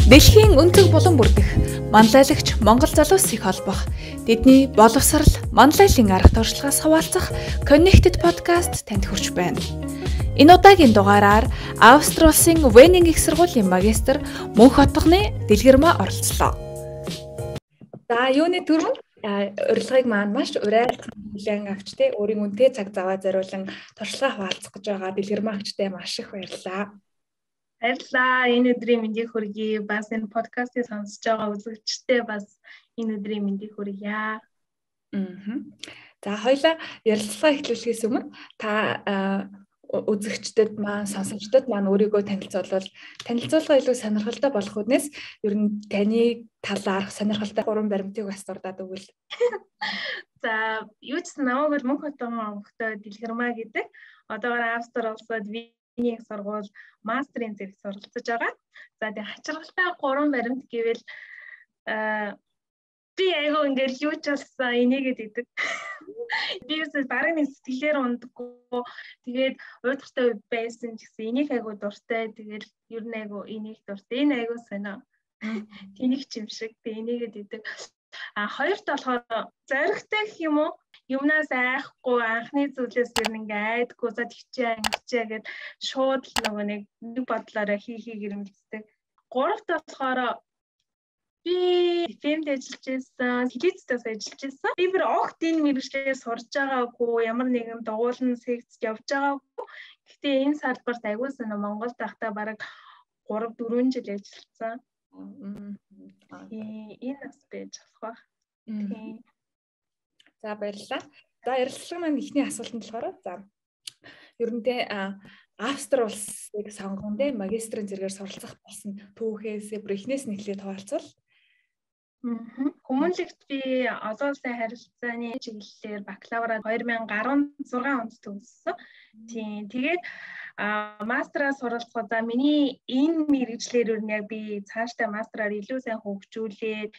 Дэлхийн өнцөг булан бүрдэх манлайлагч Монгол залуус их холбох тэдний боловсрал, манлайлалын арга туршлагаас хаваалцах Connected podcast танд хүрч байна. Энэ удаагийн дугаараар Австри улсын Венинг их сургуулийн магистр Мөнх Отгоны дэлгэрмээ оролцлоо. За юуны түрүүнд урилгыг маань маш урайлах хүлээн авч өөрийн үнэтэй цаг зав зориулан туршлага хаваалцах гэж байгаа дэлгэрмээ агчтай маш их баярлалаа. Баярлалаа. Энэ өдрийн мэндийг хүргэе. Бас энэ подкастыг сонсож байгаа үзэгчтэй бас энэ өдрийн мэндийг хүргье. За хоёлаа ярилцлага эхлүүлэхээс өмнө та үзэгчдэд маань, сонсогчдод маань өөрийгөө танилцуулга илүү сонирхолтой болох үднээс ер нь таны талаарх сонирхолтой гурван баримтыг бас дурдаад өгвөл. За, юу ч намайг Мөнх Отгоны өнгөтэй дэлгэрмээ гэдэг. Одоогоор Австри улсад Венинг сургууль мастрын зэрэг суралцж байгаа. За тэгээ хачиргалтай гурван баримт гэвэл би айгүй ингээл юу ч болсон энийгээд идэг. Би бараг нэг сэтгэлээр ундаггүй. Тэгээд уйдгартай байсан ч гэсэн энийг айгүй дуртай. Тэгээд ер нь айгүй энийг дуртай. Энэ айгүй сонио. Тэнийг ч юм шиг би энийгээд идэг. Хоёрт болохоор зоригтой гэх юм уу? Юмнаас айхгүй анхны зүйлээс ер нь ингээ айдгүй за тэгчээ гэд шууд нөгөө нэг бодлороо гэрэмждэг. Гуравт болохоор би фэмд ажиллаж байсан, телевизээс ажиллаж байсан. Би бүр огт энэ мэргэжлээр сурж байгаагүй, ямар нэгэн дугуулн секцэд явж байгаагүй. Гэхдээ энэ салбарт аягүй сонио Монголд байхдаа бараг 3-4 жил ажилласан. Энэ бас байж болох байх. За баярлалаа. За ярилцлага маань эхний асуултанд болохоор за ерөнтэй Австри улсыг сонгоно тэ магистрийн зэрэгээр суралцах болсон түүхээс бүр эхнээс нь эхлээд хуваалцвал. Хүмүүнлэгт би олон улсын харилцааны чиглэлээр бакалавра 2016 онд төгссөн. Тийм. Тэгээд мастраа суралцах за миний энэ мэргэжлэр ер нь яг би цаашдаа мастраар илүү сайн хөгжүүлээд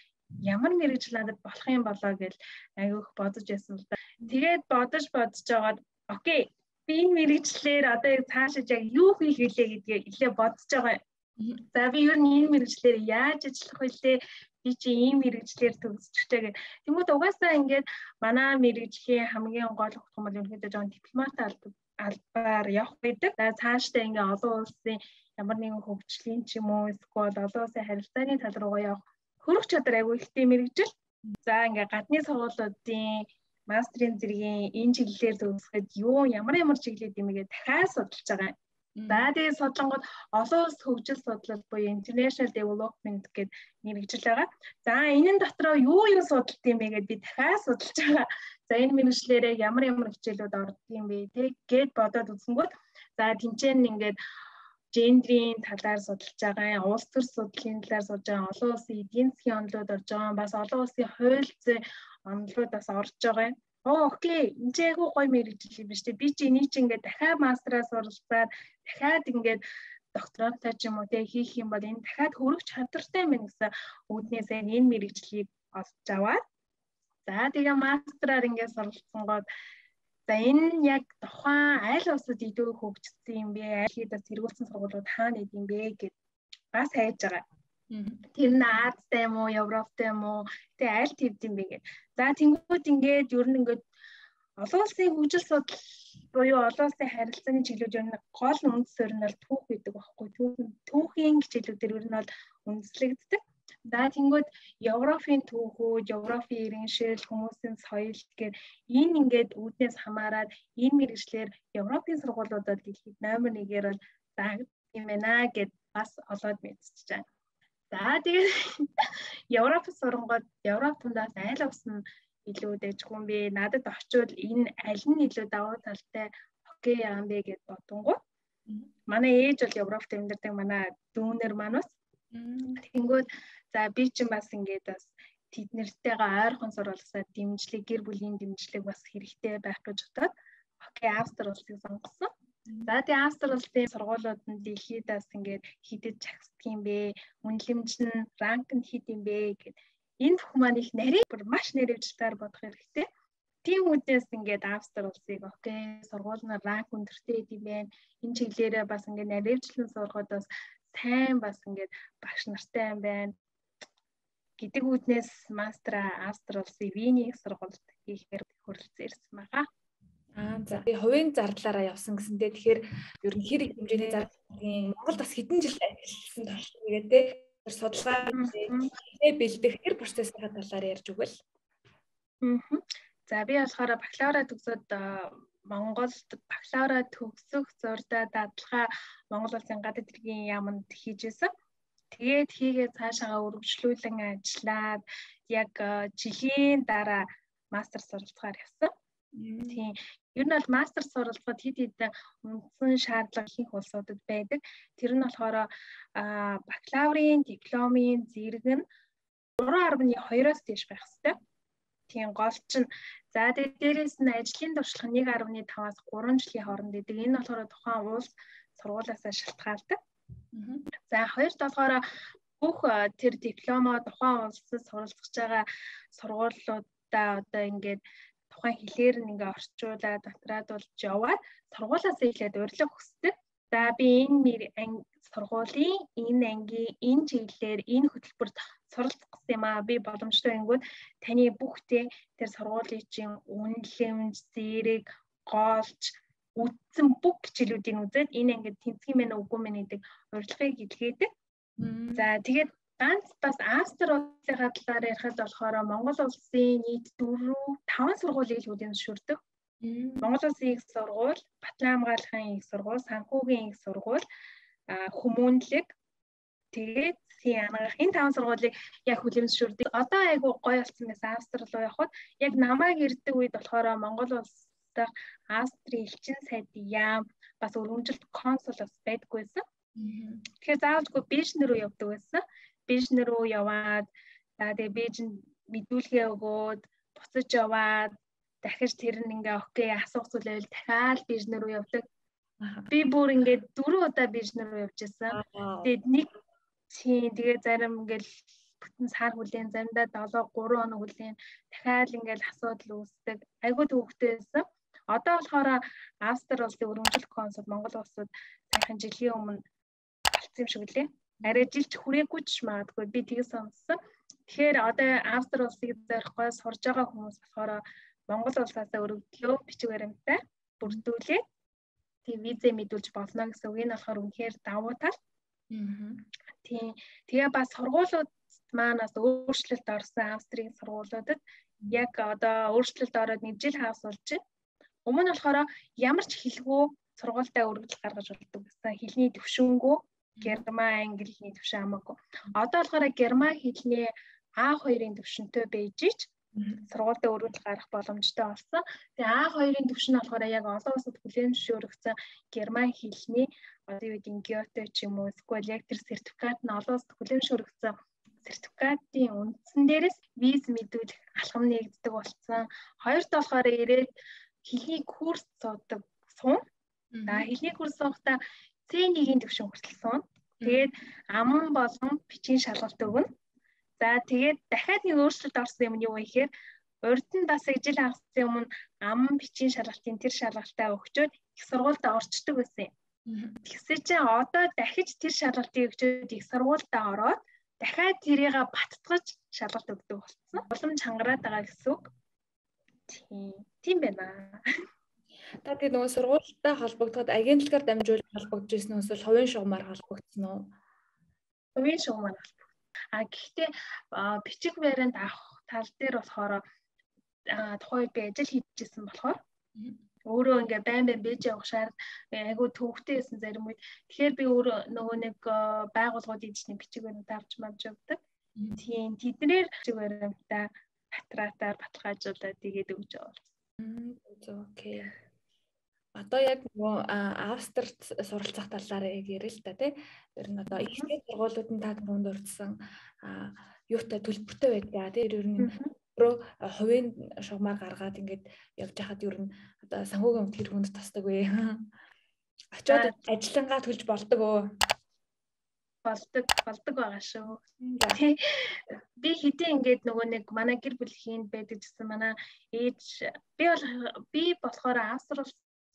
ямар мэргэжил надад болох юм болоо гэж айгүйх бодож байсан л да. Тэгээд бодож жагаад окей би энэ мэргэжлэр одоо яг цаашаа яг юу хийх вүлээ гэдгээ илээ бодож байгаа. За би ер нь энэ мэргэжлэр яаж ажиллах вүлээ? Би чи ийм мэргэжлэр төгсчихтэй гэх. Тэмүүт угаасаа ингээд манай мэргэжлийн хамгийн гол утга нь ерөнхийдөө жоон дипломат албаар явах байдаг. За цаашдаа ингээд олон улсын ямар нэгэн хөгжлийн ч юм уу эсвэл олон улсын харилцааны тал руугаа явах хөрөх чадвар айгүй ихтэй мэргэжил. За ингээд гадны сургуулиудын мастрын зэргийн энэ чиглэлээр төгсөхэд ямар чиглэлүүд юм гээд дахиад судалж байгаа. За тэгээд судлангууд олон улс хөгжил судлал буюу international development гэдэг мэргэжил байгаа. За энийн дотроо юу судалт юм бэ гэдээ би дахиад судалж байгаа. За энэ мэргэжлээрээ ямар хичээлүүд ордог юм бэ гэд бодоод үзэнгүүт за тэнцэн ингээд гендрийн талаар судалж байгаа, улс төр судлалын талаар судалж байгаа, олон улсын эдийн засгийн онолууд орж байгаа, бас олон улсын хууль зүйн онолууд бас орж байгаа. Окей, энэ ч айгүй гоё мэргэжил юм байна шүү дээ. Би чи энийг чи ингээд дахиад мастраа суралцаад дахиад ингээд докторантаа ч юм уу тэг хийх юм бол энэ дахиад хөрөх чадвартай юм гэсэн үүднээс энэ мэргэжлийг олж аваад за тэгээ мастраар ингээд суралцсангууд за энэ яг тухайн аль улсад илүү хөгжсөн юм бэ? Аль хэдийн зэрэгүүлсэн сургуулиуд хаана идэв юм бэ гэд бас хайж байгаа. Тэр нь Азтай юм уу, Европтой юм уу? Тэгээ аль твд юм бэ гэд. За тэнгууд ингээд ер нь ингээд олон улсын хөгжил судлал буюу олон улсын харилцааны чиглэлүүд ер нь гол үндсээр нь бол түүх гэдэг багхгүй. Түүхийн хичээлүүдээр ер нь бол үндэслэгддэг. За тэнгууд Европын түүхүүд, Европын иргэншил, хүмүүсийн соёл гэд энэ ингээд үүднээс хамаарад энэ мэргэжлэр Европын сургуулиудад дэлхийд номер 1-ээр бол заагдсан юм байна гэд бас олоод мэдчихэж байна. За тэгээд Европ сурангууд Европ тундаас аль улс нь илүү дэжгүй юм бэ? Надад очивол энэ аль нь илүү давуу талтай окей юм бэ гэд бодонгууд манай ээж бол Европт амьдардаг манай дүүнер маань бас тэнгүүд за би ч бас ингээд бас тэднэртэйгээ ойрхон суралцаад дэмжлэг гэр бүлийн дэмжлэг бас хэрэгтэй байх гэж бодоод окей Австри улсыг сонгосон. За тэгээ Австри улсын сургуулиуд нь дэлхийд бас ингээд хідэд жагсдаг юм бэ? Үнэлэмж нь ранк нь хэд юм бэ гэд энэ бүх маань их маш нэрвжлээр бодох хэрэгтэй. Тийм үднээс ингээд Австри улсыг окей сургууль нь ранк өндөртэй юм байна. Энэ чиглэлээрээ бас ингээд нэрвжлэн сургахад бас сайн бас ингээд багш нартай юм байна гэдэг үүднээс мастера Австри улсын Вений их сургуульд хийхээр хүрэлцэн ирсэн байгаа. За би хувийн зардлаараа явсан гэсэндээ тэгэхээр ер нь хэр их хэмжээний зардлын Монголд бас хэдэн жил ажилласан туршлагаа тэгээд тэр судалгаа бэлдэх тэр процессын талаар ярьж өгвөл. За би болохоор бакалавра төгсөөд Монголд бакалавра төгсөх зурдаа дадлага Монгол Улсын гадаад хэргийн яамд хийжсэн. Тэгээд хийгээ цаашаа өргөжлүүлэн ажиллаад яг жилийн дараа мастер суралцахаар явсан. Тийм. Ер нь бол мастер суралцахад хэд хэдэн үндсэн шаардлага ихэнх улсуудад байдаг. Тэр нь болохоор бакалаврын, дипломын зэрэг нь 3.2-оос дээш байх хэрэгтэй. Тийм гол чинь за дээрээс нь ажлын туршлага 1.5-аас 3 жилийн хооронд байдаг. Энэ болохоор тухайн улс сургуулиасаа шалтгаалдаг. За хоёрт болохоор бүх тэр дипломоо тухайн улсад суралцж байгаа сургуулиудаа одоо ингээд тухайн хэлээр нь ингээ орчуулаад дотраадуулж яваад сургуулиасаа эхлээд урилга хүсдэг. За би энэ сургуулийн энэ ангийн энэ чиглэлээр энэ хөтөлбөрт суралцах гэсэн юм аа. Би боломжтой ингүүд таны бүхтэй тэр сургуулийн чинь үнэлэмж, зэрэг, гоолж үтсэн бүх хичээлүүдийг үзээд энэ ангид тэнцэх юм ээ үгүй мэн гэдэг урилгыг илгээдэг. За тэгээд ганц бас Австри улсынхаа талаар ярихад болохоор Монгол улсын нийт 4-5 сургуулийг л үзүүлдэг. Монгол улсын их сургууль, Батлан хамгаалахын их сургууль, санхүүгийн их сургууль, хүмүүнлэг тэгээд янагах энэ 5 сургуулийг яг хүлэмжшүүлдэг. Одоо айгу гоё болсон байсан Австри руу явхад яг намайг ирдэг үед болохоор Монгол улс Австри элчин сайдын яам бас өргөмжилт консул бас байдгүйсэн. Тэгэхээр заавалгүй Бээжин рүү явдаг байсан. Бээжин рүү яваад тэгээ Бээжинд мэдүүлгээ өгөөд буцаж яваад дахиж тэр нь ингээ окей асуух зүйл байвал дахиад Бээжин рүү явдаг. Би бүр ингээ 4 удаа Бээжин рүү явж байсан. Тэгээд зарим ингээл бүтэн сар хүлээн заримдаа 7-3 хоног хүлээн дахиад ингээл асуудал үүсдэг. Айгуу төвөгтэй байсан. Одоо болохоор Австри улсын өргөмжлөлт консул Монгол улсад саяхан жилийн өмнө болсон юм шиг лээ. Арай жилч хүрээгүй ч магадгүй би тгийж сонссон. Тэгэхээр одоо Австри улсыг зорихгүй сурж байгаа хүмүүс болохоор Монгол улсаас өргөдлөө бичиг баримттай бүрдүүлээд тийм визээ мэдүүлж болно гэсэн үг. Энэ болохоор үнэхээр давуу тал. Тийм. Тэгээ бас сургуулиуд маань бас өөрчлөлт орсон Австрийн сургуулиудад яг одоо өөрчлөлт ороод нэг жил хагас болж байна. Өмнө нь болохоор ямар ч хэлгүй сургуультай өргөдөл гаргаж болдог гэсэн хэлний төвшөнгөө герман, англи хэлний төвшин хамаагүй. Одоо болохоор герман хэлний А2-ын төвшөнтэй байж ич сургуультай өргөдөл гаргах боломжтой болсон. Тэгээ А2-ын төвшин нь болохоор яг олон улсад хүлээмжшүүлэгдсэн герман хэлний одоо юу гэдэг Гёте ч юм уу эсвэл яг тэр сертификат нь олон улсад хүлээмжшүүлэгдсэн сертификатын үндсэн дээрээс виз мэдүүлэх алхам нэгддэг болсон. Хоёрт болохоор ирээд хэлний курс суудаг суун. За хэлний курс суухдаа C1-ийн төвшин хүртэл суун. Тэгээд аман болон бичгийн шалгалт өгнө. За тэгээд дахиад нэг өөрчлөлт орсон юм нь юу вэ гэхээр урд нь бас жил хагасны өмнө аман бичгийн шалгалтын тэр шалгалтаа өгчөөд их сургуультай орчдөг байсан юм. Тэгсэн чинь одоо дахиж тэр шалгалтыг өгчөөд их сургуультай ороод дахиад тэрийг баттгаж шалгалт өгдөг болсон. Боломж хангараад байгаа гэсэн үг. Тийм байна. Та тэр нөгөө сургуультай холбогдоход агентлагаар дамжуулж холбогдож ирсэн үү эсвэл хувийн шугамар холбогдсон уу? Хувийн шугамар холбогдсон. Гэхдээ бичиг баримт авах тал дээр болохоор тухайн үед би ажил хийжсэн болохоор өөрөө ингээ байн бэж явах шаард айгу төвөгтэй байсан зарим үед. Тэгэхээр би өөрөө нөгөө нэг байгууллагууд эзний бичиг баримт авч мавж явдаг. Тийм тэднэр бичиг баримтаа патратаар баталгаажуулаад тэгээд өгч байгаа. Окей. Одоо яг нөгөө Австрид суралцах талаар ярил л да тий. Тэр нь одоо ихтэй сургуулиуд нь та түрүүнд дурдсан юутай төлбөртэй байдаг тий. Ер нь хувийн шугамар гаргаад ингээд явж хахад ер нь одоо санхүүгийн хувьд хэр хүнд тасдаг вэ? Очоод ажиллангаа төлж болдог уу? Болдог байгаа шүү. Би хэдий ингээд нөгөө нэг манай гэр бүлийн байдаг гэсэн манай ээж би болохоор Австри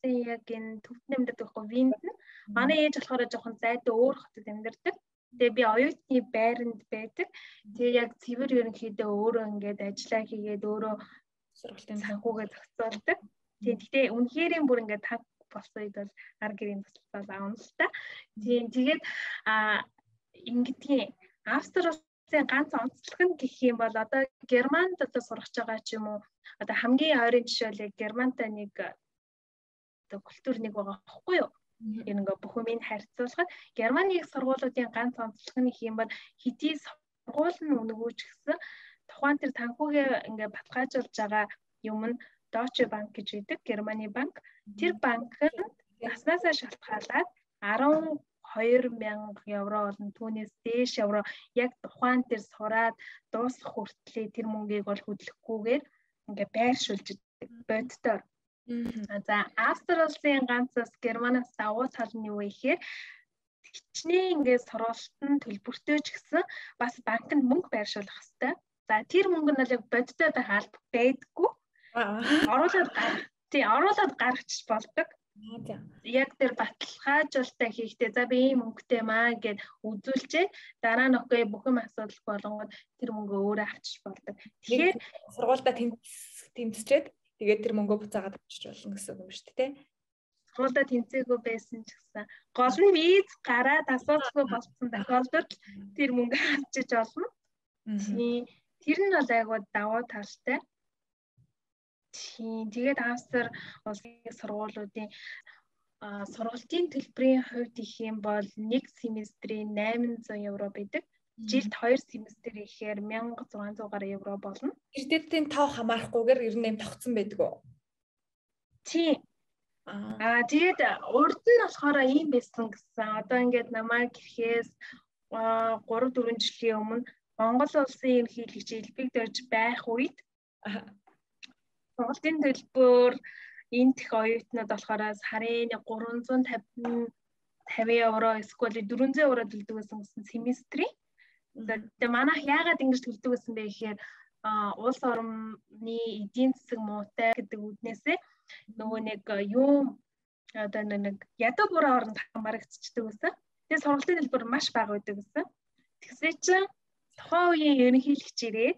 Австралийн яг энэ төвд амьдардаг байхгүй Винд нь. Манай ээж болохоор жоохон зайд өөр хотод амьдардаг. Тэгээ би оюутны байранд байдаг. Тэгээ яг цэвэр ерөнхийдөө өөрөө ингээд ажиллаа хийгээд өөрөө сургалтын санхүүгээ зохицуулдаг. Тэгтээ үнэхэрийн бүр ингээд танк болсон үед бол ар гэрийн туслалцаас аавна л та. Тэгээд ингэдгийн Австри улсын ганц онцлог нь гэх юм бол одоо Германд одоо сурах байгаа ч юм уу одоо хамгийн ойрын жишээ бол яг Германтай нэг одоо культур нэг байгаа байхгүй юу? Ингээ бүх юмыг харьцуулахад Германы их сургуулиудын ганц онцлог нь юм бол хэдий сургууль нь өнгөөч гэсэн тухайн тэр санхүүгээ ингээ баталгаажуулж байгаа юм нь Deutsche Bank гэж байдаг Германы банк. Тэр банк нь наснасаа шалтгаалаад 12,000 евро болон түүнээс дээш евро яг тухайн тэр сураад дуусах хүртлээр тэр мөнгийг бол хөдлөхгүйгээр ингээ байршуулж боддоор. За Австри улсын ганцаас Германаас давуу тал нь юу вэ гэхээр хичнээн ингээ сургалтын төлбөртэй ч гэсэн бас банкнд мөнгө байршуулах хэрэгтэй. За тэр мөнгө нь бол бодтой байх алба байдаггүй. Оруулаад гаргачих болдог. Яг тэр баталгаажуулалтаа хийхдээ за би ийм мөнгөтэй маа гэд үзүүлчээ дараа нь окей бүх юм асуудал болгоод тэр мөнгөө өөрөө авчиж болдог. Тэгэхээр сургуультай тэмцчихэд тэгээд тэр мөнгөө буцаагаад авчиж болно гэсэн юм шүү дээ. Сургуультай тэмцээгүй байсан ч гэсэн гол нь виз гараад асуудалгүй болсон тохиолдолд тэр мөнгөө авчиж болно. Тэр нь бол айгуу давуу талтай. Тэгээд Австри улсын сургуулиудын сургалтын төлбөрийн хувьд их юм бол нэг семестрийн 800 евро байдаг. Жилд 2 семестр ихээр 1600 евро болно. Кредитийн тав хамаарахгүйгээр ер нь юм тогтсон байдаг уу? Тийм. Тэгээд урд нь болохоор ийм байсан гэсэн. Одоо ингээд намайг гэхээс 3-4 жилийн өмнө Монгол улсын ерөнхийлөгч элбэг дөрж байх үед сургалтын төлбөр энэ дэх оюутнууд болохоор сарын 350 евро эсвэл 400 евро төлдөг гэсэн семестрийн. Тэгээ манайх яагаад ингэж төлдөг гэсэн бэ гэхээр улс орны эдийн засаг муутай гэдэг үднээсээ нөгөө нэг юм одоо нэг ядуу буруу оронд хамаарагдчихдаг гэсэн. Тэгээ сургалтын төлбөр маш бага байдаг гэсэн. Тэгсээ чинь тухайн үеийн ерөнхийлөгч ирээд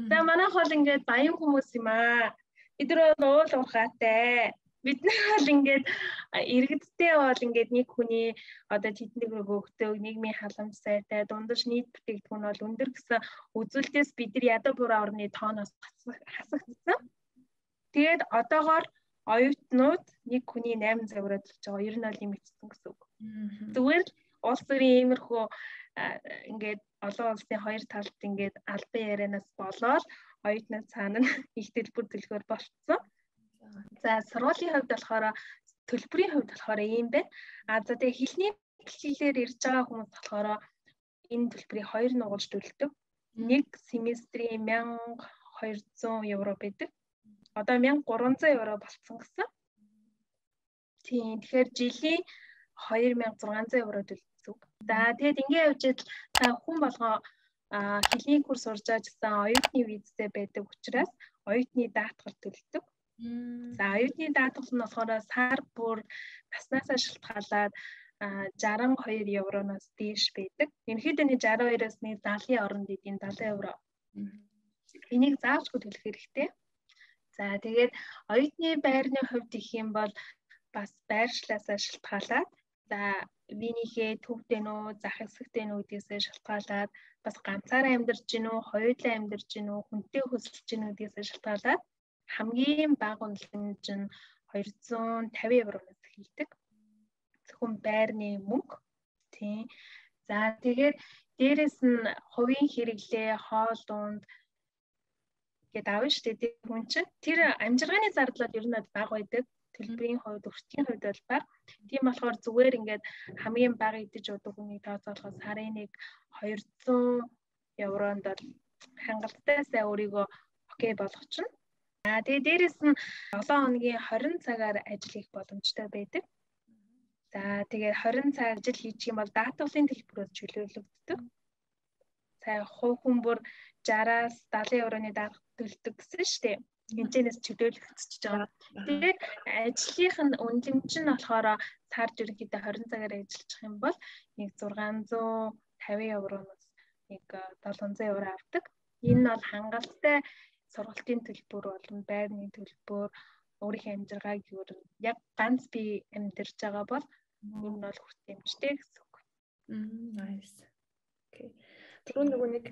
за манайх бол ингээд баян хүмүүс юм аа. Бид бол уул уурхаатай. Бид нар бол ингээд иргэдтэй бол ингээд нэг хүний одоо тэднийг өгөхтэй нийгмийн халамж сайтай дундаж нийт бүтээгдэхүүн бол өндөр гэсэн үзүүлэлтээс бид нар ядуу буруу орны тооноос хасагдсан. Тэгээд одоогоор оюутнууд нэг хүний 800 евро төлж байгаа. Ер нь бол юм ичсэн гэсэн үг. Зүгээр улс төрийн иймэрхүү ингээд олон улсын хоёр талд ингээд албан ярианаас болоод оюутнууд цаана их төлбөр төлөхөөр болцсон. За сургуулийн хувьд болохоор төлбөрийн хувьд болохоор ийм байна. За тэгээ хэлний хэлээр ирж байгаа хүмүүс болохоор энэ төлбөрийг 2 нугалж төлдөг. Нэг семестрийн 1200 евро байдаг. Одоо 1300 евро болцсон гэсэн. Тийм. Тэгэхээр жилийн 2600 евро төлдөг. За тэгээд ингээд явж та хүн болгоо хэлний курс сурж байгаа гэсэн оюутны визтэй байдаг учраас оюутны даатгал төлдөг. За оюутны даатгал нь болохоор сар бүр наснасаа шалтгаалаад 62 евроноос дээш байдаг. Ерөнхийдөө 62-оос 70-ийн оронд эдийн 70 евро. Энийг заавчгүй төлөх хэрэгтэй. За тэгээд оюутны байрны хувьд их юм бол бас байршлаасаа шалтгаалаад за винийхээ төвдөн үү, зах хэсэгтэй үү гэдгээсээ шалтгаалаад бас ганцаараа амьдарч гин үү, хоёулаа амьдарч гин үү, хүнтэй хөсөлж гин үү гэдгээсээ шалтгаалаад хамгийн бага үнэлэмж нь 250 евроноос эхэлдэг. Зөвхөн байрны мөнгө. Тийм. За тэгээд дээрэс нь хувийн хэрэглээ, хоол унд гэдэг аав шүү дээ. Хүн чинь тэр амжиргааны зардлууд ер нь бага байдаг. Төлбөрийн хувьд, өртгийн хувьд бол бага. Тийм болохоор зүгээр ингээд хамгийн бага идэж уудаг хүний тооцоолоход сарын нэг 200 евронд бол хангалттай сайн өөрийгөө окей болгочихно. Тэгээд дээрэс нь 7 хоногийн 20 цагаар ажил хийх боломжтой байдаг. За тэгээд 20 цаг ажил хийчих юм бол даатгалын төлбөрөөр чөлөөлөгддөг. За хувь хүн бүр 60-аас 70 евроны даатгал төлдөг гэсэн шүү дээ. Хэмжээнээс чөлөөлөгдөж байгаа. Тэгээд ажлынх нь үнэлэмж нь болохоор сард ерөнхийдөө 20 цагаар ажиллах юм бол нэг 650 евроноос нэг 700 евро авдаг. Энэ бол хангалттай сургалтын төлбөр болон байрны төлбөр, өөрийнхөө амжиргааг юу яг ганц би амьдарч байгаа бол энэ бол хүртээмжтэй гэсэн үг. Nice. Окей. Түрүү нөгөө нэг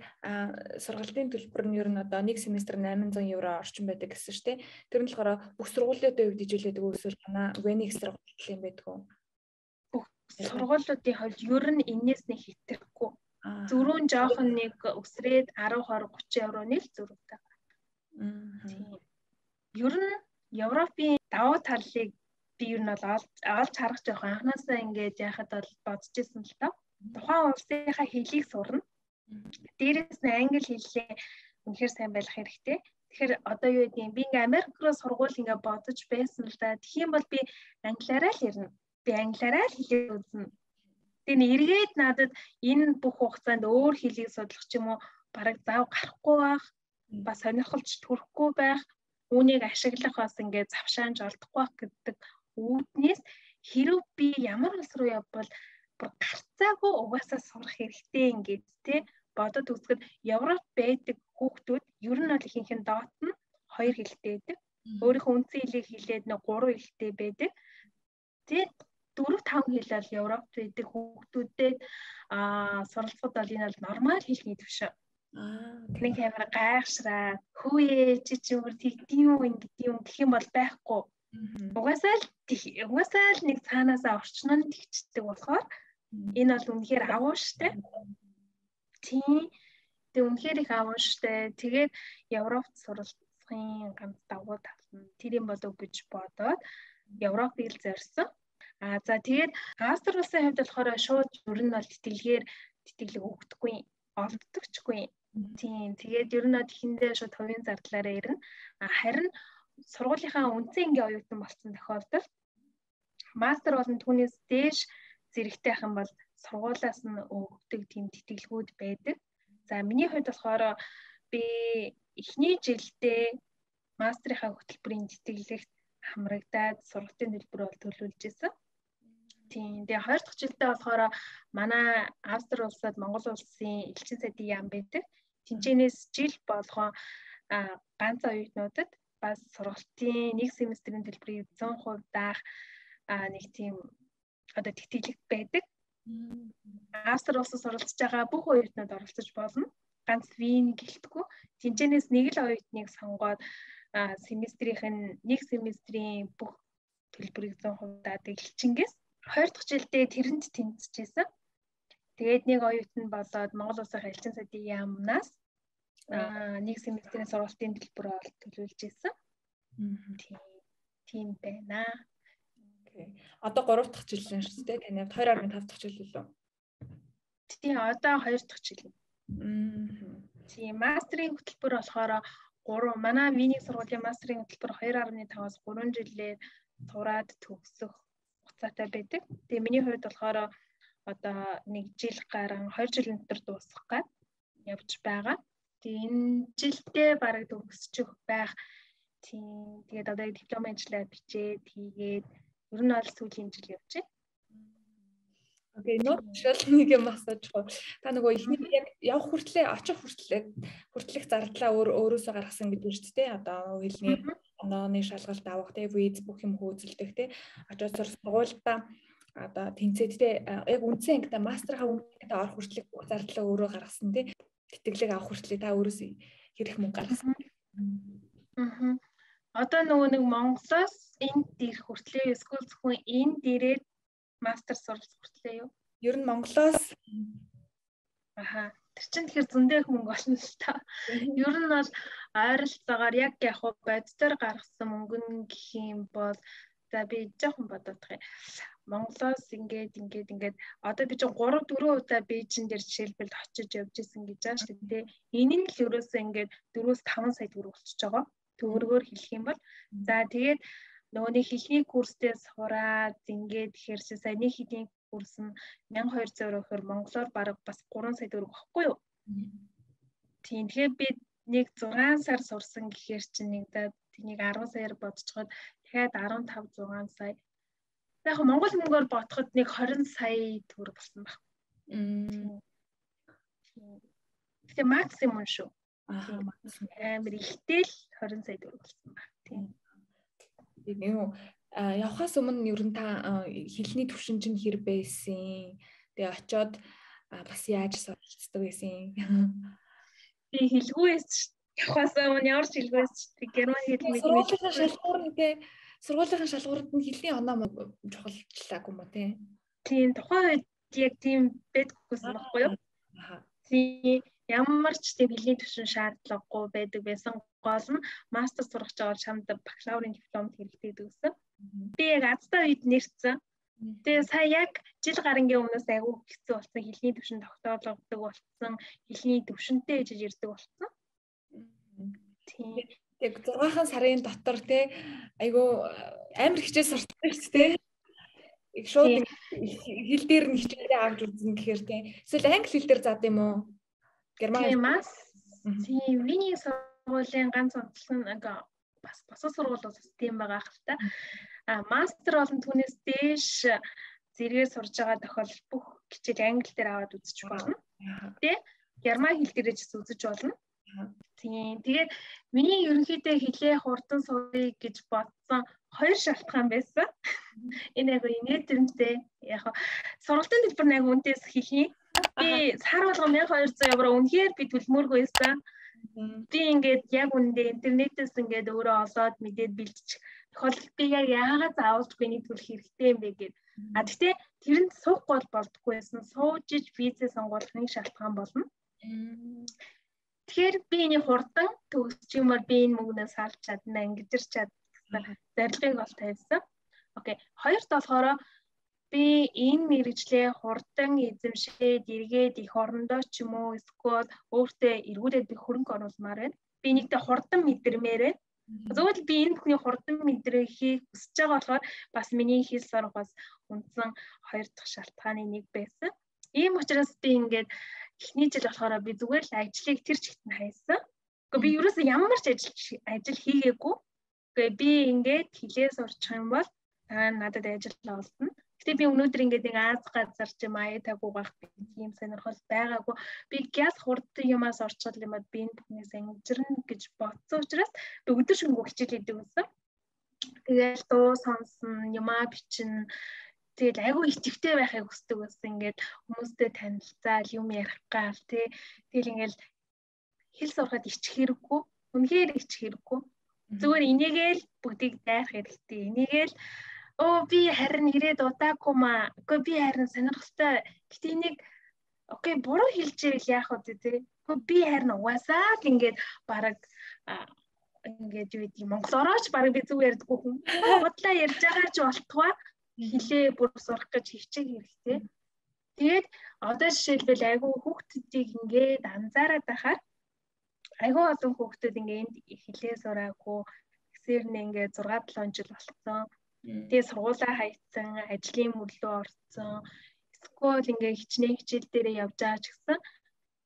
сургалтын төлбөр нь ер нь одоо нэг семестр 800 евро орчим байдаг гэсэн шүү дээ. Тэр нь болохоор бүх сургуулиудын хувьд ижүүлээд эсвэл манай Вений сургууль юм байдаг уу? Бүх сургуулиудын хувьд ер нь энэс нэг хэтрхгүй. Зөрүүн жоохон нэг өсрээд 10, 20, 30 евроны л зөрүүтэй. Ер нь Европын давуу талыг би ер нь бол олж харах жоохон анхнаасаа ингээд яхад бол бодож ирсэн л тоо. Тухайн улсынхаа хэлийг сурна. Дээрээс нь англи хэллээ үнэхээр сайн байх хэрэгтэй. Тэгэхээр одоо юу гэдэг юм би ингээ Америк руу сургууль ингээ бодож байсан л да. Тэгхийн бол би англиараа л ирнэ. Би англиараа л хэлээ үзнэ. Тэгээ эргээд надад энэ бүх хугацаанд өөр хэлийг судлах ч юм уу бараг зав гарахгүй байх. Бас сонирхолж төрөхгүй байх. Үүнийг ашиглах бас ингээ завшаанж олдохгүй байх гэдэг үүднээс хэрв би ямар улс руу явбал бүр гарцаагүй угаасаа сурах хэрэгтэй ингээд тий бодод үзэхэд Европ байдаг хүүхдүүд ер нь бол ихэнх нь доот нь 2 хэлтэй байдаг. Өөрийнхөө үндсэн хэлийг хэлээд нэг 3 хэлтэй байдаг. Тэгээд 4-5 хэл бол Европт байдаг хүүхдүүдэд суралцахад бол энэ бол нормал хэлний төвшөө. Нэг амар гайхшраа хөөе чи өөр тэгдэм үү ингэдэм гэх юм бол байхгүй. Угаасаа л нэг цаанаасаа орчноо тэгчдэг болохоор энэ бол үнэхээр авуу штэ. Тийм. Тэг үнэхээр их авуу штэ. Тэгээд Европт суралцахын ганц давуу тал нь тэр юм болов гэж бодоод Европыг л зорьсон. За тэгээд Австри улсын хувьд болохоор шууд ер нь бол тэтгэлэг өгдөггүй, олддогчгүй. Тийм. Тэгээд ер нь тэхэндээ шууд хувийн зардлаараа ирнэ. Харин сургуулийнхаа үндсэн ангийн оюутан болсон тохиолдолд мастер болон түүнээс дээш зэрэгтэй ах юм бол сургуулиас нь өгдөг тийм тэтгэлгүүд байдаг. За миний хувьд болохоор би эхний жилдээ мастрынхаа хөтөлбөрийн тэтгэлэгт хамрагдаад сургалтын төлбөр бол төлөвлөж исэн. Тийм. Тэгээ хоёр дахь жилдээ болохоор манай Австри улсад Монгол улсын элчин сайдын яам байдаг. Тэнцэнээс жил болгон ганц оюутнуудад бас сургалтын нэг семестрийн төлбөрийг 100% даах нэг тийм одоо тэтгэлэг байдаг. Австри улсад суралцж байгаа бүх оюутнууд оролцож болно. Ганц Вин гэлтгүй. Тэнцэнээс нэг л оюутныг сонгоод нэг семестрийн бүх төлбөрийг 100% даадаг элчингээс хоёр дахь жилдээ тэрэнд тэнцэжсэн. Тэгээд нэг оюутан болоод Монгол улсын элчин сайдын яамнаас нэг семестрийн сургалтын төлбөр төлөвлөж ирсэн. Тийм байна. Окей. Одоо 3 дахь жил нь шүү дээ. Таны 2.5 дахь жил лөө. Тийм, одоо 2 дахь жил. Тийм, мастрын хөтөлбөр болохоор манай Виний сургуулийн мастрын хөтөлбөр 2.5-аас 3 жилээр сураад төгсөх хугацаатай байдаг. Тэгээ миний хувьд болохоор одоо 1 жил гарan 2 жилийн дотор дуусгах гад явж байгаа. Тэгээ энэ жилдээ бараг төгсчих байх. Тийм. Тэгээд одоо диплом ажлаа бичээд хийгээд ер нь бол сүүлийн жил явж байна. Окей, нот шал нэг юм асуучихв. Та нөгөө ихний яг явах очих хүртлэх зардлаа өөрөөсөө гаргасан гэдэг шүү дээ. Одоо хэлний онооны шалгалт авах, тэ виз бүх юм хөөцөлдөх, тэ очоод сургуультай одоо тэнцээд тэ яг үндсэн ангитай мастрынхаа үндсэндээ орох хүртлэх зардлаа өөрөө гаргасан, тэ тэтгэлэг авах хүртлэх та өөрөөсөө хэрэг мөнгө гаргасан. Одоо нөгөө нэг Монголоос энд ирэх хүртлээ эсвэл зөвхөн энд ирээд мастер суралцах хүртлээ юу? Ер нь Монголоос тэр чинь тэгэхээр зөндөө их мөнгө олно л та. Ер нь бол ойролцоогоор яг боддоор гаргасан мөнгө нь гэх юм бол за би жоохон бодоод байгаа. Монголоос ингээд одоо би чинь 3-4 удаа Бээжин дээр жишээлбэл очиж явж исэн гэж байгаа шүү дээ. Энэ нь л ерөөсөө ингээд 4-5 сая төгрөг болчихж байгаа. Төгрөгөөр хэлэх юм бол за тэгээд нөгөө нэг хэлний курстэй сураад ингээд тэгэхээр саяны хэлний курс нь 1200 евро гэхээр монголоор бараг бас 3 сая төгрөг багхгүй юу? Тийм. Тэгэхээр би нэг 6 сар сурсан гэхээр чинь нэг за Тэнийг 10 саяар бодцоход дахиад 15 6 сая. Яг Монгол мөнгөөр бодоход нэг 20 сая төгрөг болсон баг. Тэгээ максимум шүү. Амар ихтэй л 20 сая төгрөг болсон баг. Тийм. Нэг явахаас өмнө ер нь та хэлний төвшин чинь хэр байсан? Тэгээ очиод бас яаж суралцдаг байсан? Би хэлгүйс явахаас өмнө ямар ч хэлгүйс герман хэл сургуулийн шалгуур нэг сургуулийн шалгуурд нь хэлний оноо чухалчлаагүй юм уу те? Тийм тухайн үед яг тийм байдаггүйсэн байхгүй юу? Тийм ямар ч тийм хэлний төвшин шаардлагагүй байдаг байсан. Гол нь мастер сурах гэж байгаа чамд бакалаврын дипломд хэрэгтэй гэсэн. Би яг азтай үед нэрсэн. Тэгээ сая яг жил гарангийн өмнөөс айгүй хэцүү болсон. Хэлний төвшин тогтоологдог болсон. Хэлний төвшөнтэй ижиж ирдэг болсон. Тийм. Тэг 6 сарын дотор те айгүй амар хичээл сурталчилж шүү дээ. Их шууд хэл дээр нь хичээлээ авч үзнэ гэхээр те. Эсвэл англи хэл дээр зад юм уу? Герман. Тийм. Миний сургуулийн ганц онцлог бас босоо сургуулиуд тийм байгаа хэл та. Мастер болон түүнээс дээш зэрэгээр сурж байгаа тохиолдол бүх хичээл англи дээр аваад үзэж болно. Тэ герман хэл дээрээ ч үзэж болно. Тийм. Тэгээд миний ерөнхийдөө хэлээ хурдан сурах гэж бодсон 2 шалтгаан байсан. Энэ яг инээдэмтэй яг сургалтын төлбөр нэг үнэтэйс хэлхий. Би сар болгон 1200 евро үнэхээр би төлмөөргүй байсан. Би ингээд яг үндэ интернетээс ингээд өөрөө олоод мэдээд бэлдчих. Тохиолдолд би яг яагаад заавалж биний төлөх хэрэгтэй юм бэ гэд. Гэхдээ тэрэнд суухгүй болдоггүй байсан. Сууж иж визээ сонгуулах нэг шалтгаан болно. Тэгэхээр би энийг хурдан төгсч юмар би энэ мөнгнөөс салж чадна, ангижирч чадна зорилгыг бол тавьсан. Окей. Хоёрт болохоор би энэ мэргэжлээ хурдан эзэмшээд эргээд их орондоо ч юм уу эсвэл өөртөө эргүүлээд би хөрөнгө оруулмаар байна. Би нэгтэй хурдан мэдэрмээр байна. Зөвхөн би энэ бүхний хурдан мэдрэхийг хүсэж байгаа болохоор бас миний хэл сурах бас үндсэн 2 дахь шалтгааны нэг байсан. Ийм учраас би ингээд эхний жил болохоор би зүгээр л ажлыг тэр чигт нь хайсан. Гэхдээ би ерөөсөө ямар ч ажил хийгээгүй. Гэхдээ би ингээд хэлээ сурчих юм бол надад ажил олдно. Гэтэ би өнөөдөр ингээд нэг Аз газар ч юм аятаагүй байх тийм сонирхол байгаагүй. Би гяс хурдан юмас орчихвол юм би энэ бүхнээс ангижирна гэж бодсон учраас би өдөр шөнөгүй хичээл хийдэг байсан. Тэгэл дуу сонсон, юмаа бичин. Тэгэл айгүй ичвтэй байхыг хүсдэг байсан. Ингээд хүмүүстэй танилцаал, юм ярих гал тий. Тэгэл ингээд хэл сурахад ичих хэрэггүй. Үнэхээр ичих хэрэггүй. Зүгээр энийгээл бүгдийг дайрах хэрэгтэй. Энийгээл би харин ирээд удаагүй маа. Үгүй би харин сонирхолтой. Гэтэ энийг окей буруу хэлжээл яах вэ тий. Үгүй би харин угаасаа л ингээд бараг ингээд юу гэдэг монголорооч бараг би зүг ярьдаггүй хүн. Бодлоо ярьж байгаа ч болтугай хэлээ бүр сурах гэж хичээх хэрэгтэй. Тэгээд одоо жишээлбэл айгүй хүүхдүүдийг ингээд анзаараад байхаар айгүй олон хүүхдүүд ингээд хэлээ сураагүй гэсээр нэ ингээд 6-7 жил болсон. Тэгээ сургуулаа хайцсан, ажлын мөрлөө орсон. Эсвэл ингээ хичнээн хичээл дээрээ явж байгаа ч гэсэн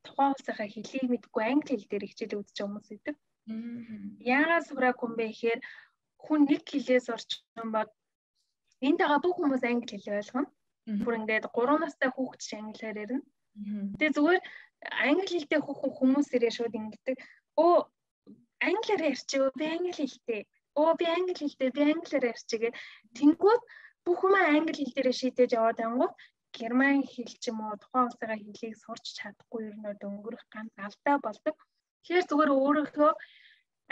тухайн улсынхаа хэлийг мэдгүй англи хэл дээр хичээл үзэж байгаа хүмүүс идэг. Яагаад сураагүй юм бэ гэхээр хүн нэг хэлээ сурч юм бол энд байгаа бүх хүмүүс англи хэлээ ойлгоно. Бүр ингээд 3 настай хүүхэд ч англиар ярина. Тэгээ зүгээр англи хэлтэй хүмүүс ирээ шууд ингэдэг. Англиар ярьчих. Би англи хэлтэй. Би англи хэлтэй, би англиар ярьчихээ. Тэнгүүд бүх хүмүүс англи хэл дээр шийдэж яваад ангууд герман хэл ч юм уу тухайн улсынхаа хэлийг сурч чадахгүй юм уу өнгөрөх ганц алдаа болдог. Тэгэхээр зүгээр өөрийнхөө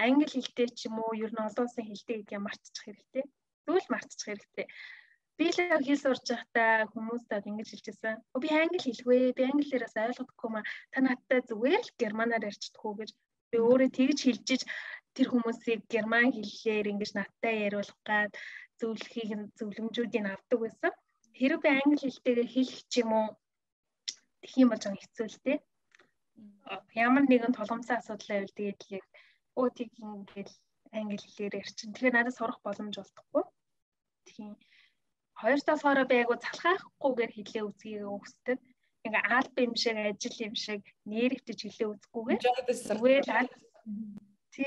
англи хэлтэй ч юм уу ер нь олон улсын хэлтэй гэдгийг мартчих хэрэгтэй. Зүгээр л мартчих хэрэгтэй. Би л хэл сурч байхдаа хүмүүстээ ингэж хэлчихсэн. Би англи хэлгүй, би англиараас ойлгохгүй маа. Та надтай зүгээр л германаар ярьчихдаггүй гэж би өөрөө тэгж хэлжиж тэр хүмүүсийг герман хэллээр ингэж надтай яриулах гад зөвлөмжүүдийг авдаг байсан. Хэрэв би англи хэлтэйгээ хэлэх ч юм уу тэгэх юм бол жоо хэцүү л дээ. Ямар нэгэн толгомцоо асуудал байвал тэгээд яг тийг ингээл англи хэлээр ярьчин. Тэгэхээр надад сурах боломж олдохгүй. Тийм. Хоёр талаараа би айгу залхаахгүйгээр хэлээ үзгийг хүсдэг. Ингээ альб юм шиг ажил юм шиг нэрвтэж хэлээ үзэхгүйгээр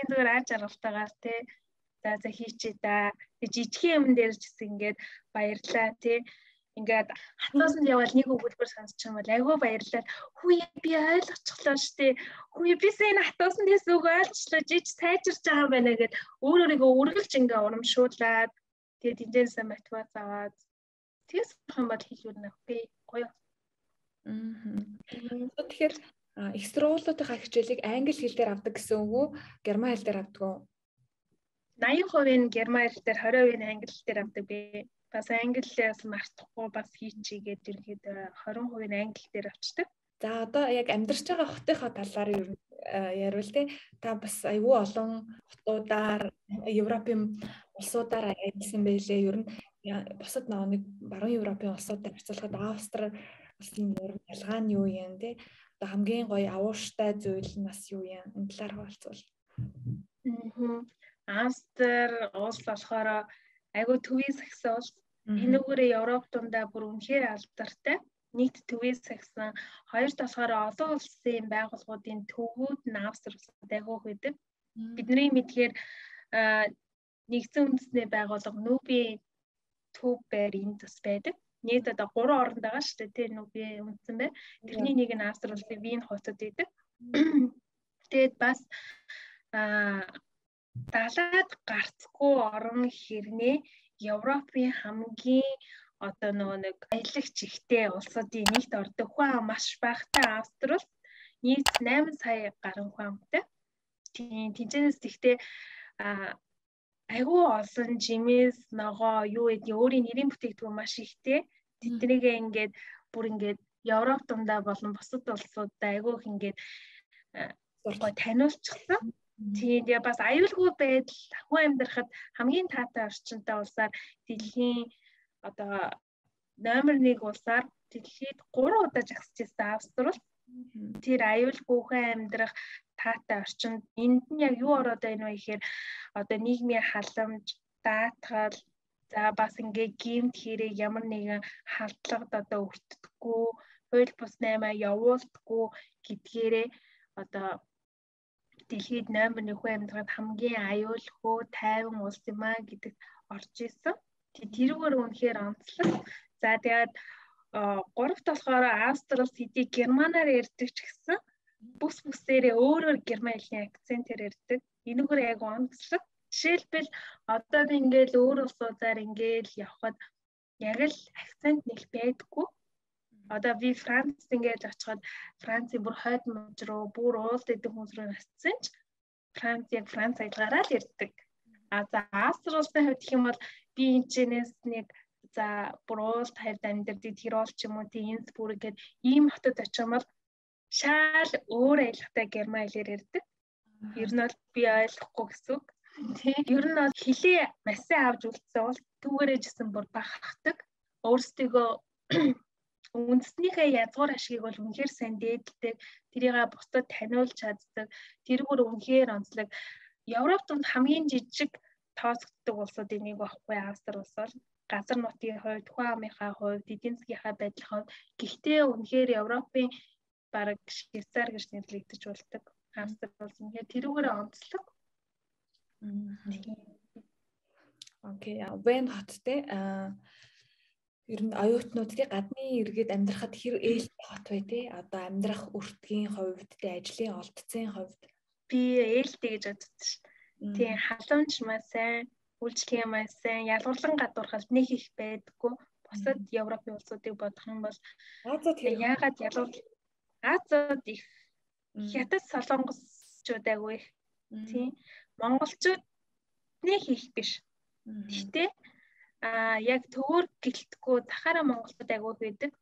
зүгээр аж аргалтайгаар тий За хийчээ да. Тэг жижигхэн юм дээр ч гэсэн ингээд баярлаа тий. Ингээд хатаасанд явбал нэг өгүүлбэр сонсчих юм бол айгүй баярлаад хүү би ойлгочихлоо штэ. Хүү би энэ хатаасанд дэс үг ойлгочлоо жиж сайжирч байгаа юм байна гэд өөрийгөө үргэлж ингээ урамшуулад тэгээд эндээс мотивац аваад тэгээс юм бол хийлүүр нөхөө гоё. Тэгэхээр их сургуулиудынхаа хичээлийг англи хэл дээр авдаг гэсэн үг үү? Герман хэл дээр авдаг уу? 80% нь герман хэл дээр 20% нь англи хэл дээр авдаг би. Бас англиас мартахгүй бас хийчихгээд ерөнхийдөө 20% нь англи дээр авчдаг. За одоо яг амьдарч байгаа хотынхаа талаар ярил те. Та бас айгүй олон хотуудаар Европын улсуудаар ажилласан байлээ. Ер нь бусад нэг баруун Европын улсуудаар харьцуулахад Австри улсын ер нь ялгаа нь юу юм те. Одоо хамгийн гоё авууштай зүйл нь бас юу юм? Энэ талаар хуваалцвал. Австри улс болохоор айгүй төвийн сагсан улс. Энэгээрээ Европ дундаа бүр үнэхээр алдартай. Нийт төвийн сагсан. Хоёрт болохоор олон улсын байгууллагуудын төвүүд нь Австри улсад айгүй байдаг. Бидний мэдхээр нэгдсэн үндэсний байгууллага Нүбийн төв байр энд бас байдаг. Нийт одоо 3 оронд байгаа шүү дээ. Тэр Нүбийн үндсэн байр. Тэрний нэг нь Австри улсын Вийн хотод байдаг. Тэгээд бас далаад гарцгүй орон хэрнээ Европын хамгийн одоо нэг аялагч ихтэй улсуудын нийт ордог хүн маш багатай Австри улс нийт 8 сая гаруй хүн амтай. Тэнцэнэс тэгтээ айгүй олон жимээс ногоо юу гэдэг өөрийн нэрийн бүтээгдэхүүн маш ихтэй. Тэднийг ингээд бүр ингээд Европ дундаа болон бусад улсуудаа айгүй их ингээд гоо таниулчихсан. Тэгээ бас аюулгүй байдал хүн амьдрахад хамгийн таатай орчинтай улсаар дэлхийн одоо номер 1 улсаар дэлхийд 3 удаа жагсчихсан Австри улс. Тэр аюулгүй хүн амьдрах таатай орчинд энд нь яг юу ороод байна вэ гэхээр одоо нийгмийн халамж, даатгал, за бас ингээ гэмт хэрэг ямар нэгэн халдлагад одоо өртдөггүй, хууль бус наймаа явуулдаггүй гэдгээрээ одоо дэлхийд номер 1 хүн амьдрахад хамгийн аюулгүй тайван улс юм а гэдэг орж исэн. Тэрүүгээр үнэхээр онцлог. За тэгээд 3-т болохоор Австри улс хэдий германаар ярьдаг ч гэсэн бүс бүсээрээ өөрөөр герман хэлний акцентээр ярьдаг. Энэгээр яг онцлог. Жишээлбэл одоо ингээл өөр улсуудаар ингээл явхад яг л акцент нэг байдаггүй. Одоо би Францд ингээд очиход Францын бүр хойд мужи руу бүр уулд идэх хүмүүс рүү насцсан ч Франц айлгаараа л ярьдаг. За Австри улсын хувьд гэх юм бол би энэчнээс нэг за бүр уулд хавьд амьдардаг Тирол ч юм уу Инсбург гэдэг ийм хотод очих юм бол шал өөр айлгатай герман хэлээр ярьдаг. Ер нь бол би ойлгохгүй гэсэн үг. Ер нь бол хэлээ масаа авч үлдсэн бол түүгээрээ жисэн бүр бахархдаг. Өөрсдөө үндэснийхээ язгуур ашгийг бол үнэхээр сайн дээддэг. Тэрийг бусдад таниулж чаддаг. Тэрүүгээр үнэхээр онцлог. Европ донд хамгийн жижиг тооцогддог улсуудын нэг байхгүй Австри улс бол газар нутгийн хувьд, хүн амынхаа хувьд, эдийн засгийн байдлын хувьд гэхдээ үнэхээр Европын бараг Швейцар гэж нэрлэгдэж болдог. Австри улс үнэхээр тэрүүгээр онцлог. Окей, Вен хот те ер нь оюутнуудын гадны иргэд амьдрахад хэр ээлтэй хот бай те одоо амьдрах өртгийн хувьд те ажлын олдцын хувьд би ээлтэй гэж боддог шүү. Тийм халамж маш сайн, үйлчлэгээ маш сайн, ялгарлан гадуурхал нэг их байдаггүй. Бусад Европын улсуудыг бодох юм бол яагаад Азад их хятад солонгосчууд айгүй их. Тийм монголчууд нэг их биш. Гэхдээ яг төвөр гэлтгүү захаараа монголчууд айгүй байдаг.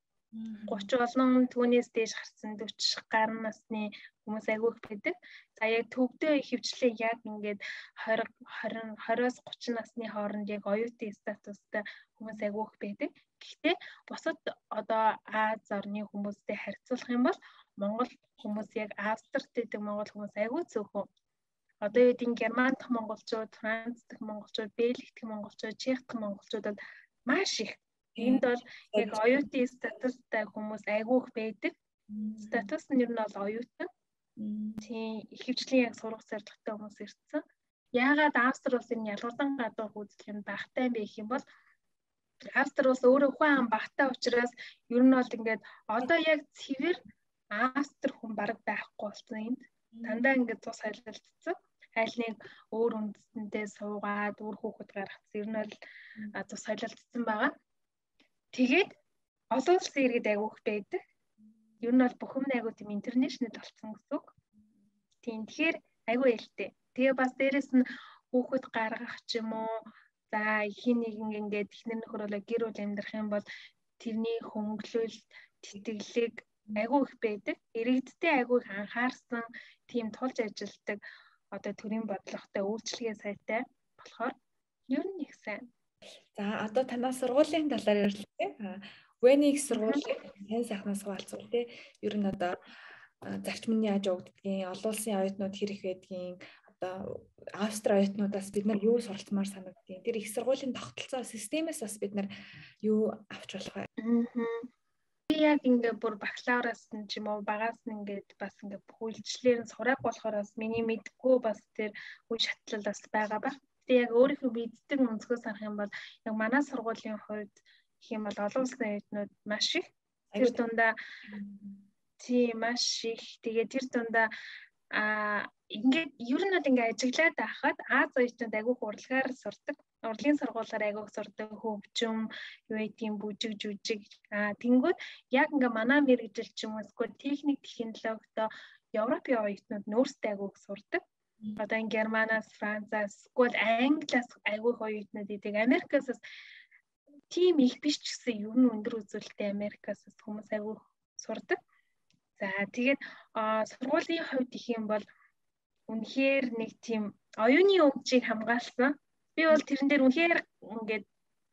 30 болон түүнээс дээш гарсан 40 гаруй насны хүмүүс айгүй их байдаг. За яг төвдөө ихэвчлэн яг ингээд 20-20-оос 30 насны хооронд яг оюутны статустай хүмүүс айгүй их байдаг. Гэхдээ бусад одоо Аз орны хүмүүстэй харьцуулах юм бол монгол хүмүүс яг Австрид гэдэг монгол хүмүүс айгүй цөөхөн. Одоо юу гэдэг Герман дахь монголчууд, Франц дахь монголчууд, Бельги дахь монголчууд, Чех дахь монголчуудад маш их. Энд бол яг оюутны статустай хүмүүс айгүй их байдаг. Статус нь ер нь бол оюутан. Тийм ихэвчлэн яг сурах зорилготой хүмүүс ирсэн. яагаад Австри улсын ялгуулсан гадуур үзэл нь багтай юм бэ гэх юм бол Австри улс өөрөө хүн ам багтай учраас ер нь бол ингээд одоо яг цэвэр Австри хүн бараг байхгүй болсон юм. Дандаа ингээд цус хайлтцсан. Аль нэг өөр үндэстэнтэй суугаад өөр хүүхэд гаргацсан. Ер нь бол цус хайлтцсан байгаа. Тэгээд олон улсын иргэд айгүйх байдаг. Ер нь бол бүх юм айгүй тийм интернэшнл болсон гэсэн үг. Тийм тэгэхээр айгүй ээлтэй. Тэгээ бас дээрэс нь хүүхэд гаргах ч юм уу. За хин нэгэн ингээд эхнэр нөхөр гэр бүл амьдрах юм бол тэрний хөнгөлөлт, тэтгэлэг айгүй их байдаг. Иргэдтэй айгүй их анхаарсан тийм тулж ажилтдаг одоо төрийн бодлоготой үйлчлэгээ сайтай болохоор ер нь их сайн. За одоо танаас сургуулийн талаар ярилцъя. Үений их сургуулийн сайн сайхнаас хуваалцвал те ер нь одоо зарчим нь яаж явагддгийг, олон улсын оюутнууд хэрэг байдгийг, одоо Австри оюутнуудаас бид нар юу суралцмаар санагдгийг, тэр их сургуулийн тогтолцоо системээс бас бид нар юу авч болох вэ? Би яг ингээ бүр бакалавраас нь ч юм уу багаас нь ингээд бас ингээ бүх үйлчлэлээр нь сурах болохоор бас миний мэдгүй бас тэр үе шатлал бас байгаа ба. Тэгээ яг өөрийнхөө мэддэг өнцгөөс харах юм бол яг манай сургуулийн хувьд гэх юм бол олон улсын оюутнууд маш их тэр дундаа тийм маш их тэгээ тэр дундаа ингээд ер нь ингээ ажиглаад байхад Аз оюутнууд айгүй урлагаар сурдаг. Урлагийн сургуулиар айгүй сурдаг хөгжим, юу гэдгийг бүжиг жүжиг. Тэнгүүд яг ингээ манай мэрэгжил ч юм уу эсвэл техник технологитой Европын оюутнууд нөөцтэй айгүй сурдаг. Одоо энэ Германаас, Францаас, эсвэл Англиас айгүй оюутнууд идэг. Америкаас тийм их биш ч гэсэн ер нь өндөр үзүүлэлттэй Америкаас хүмүүс айгүй сурдаг. За тэгээд сургуулийн хувьд гэх юм бол үнэхээр нэг тийм оюуны өмчийг хамгаалсан. Би бол тэрэн дээр үнэхээр ингээд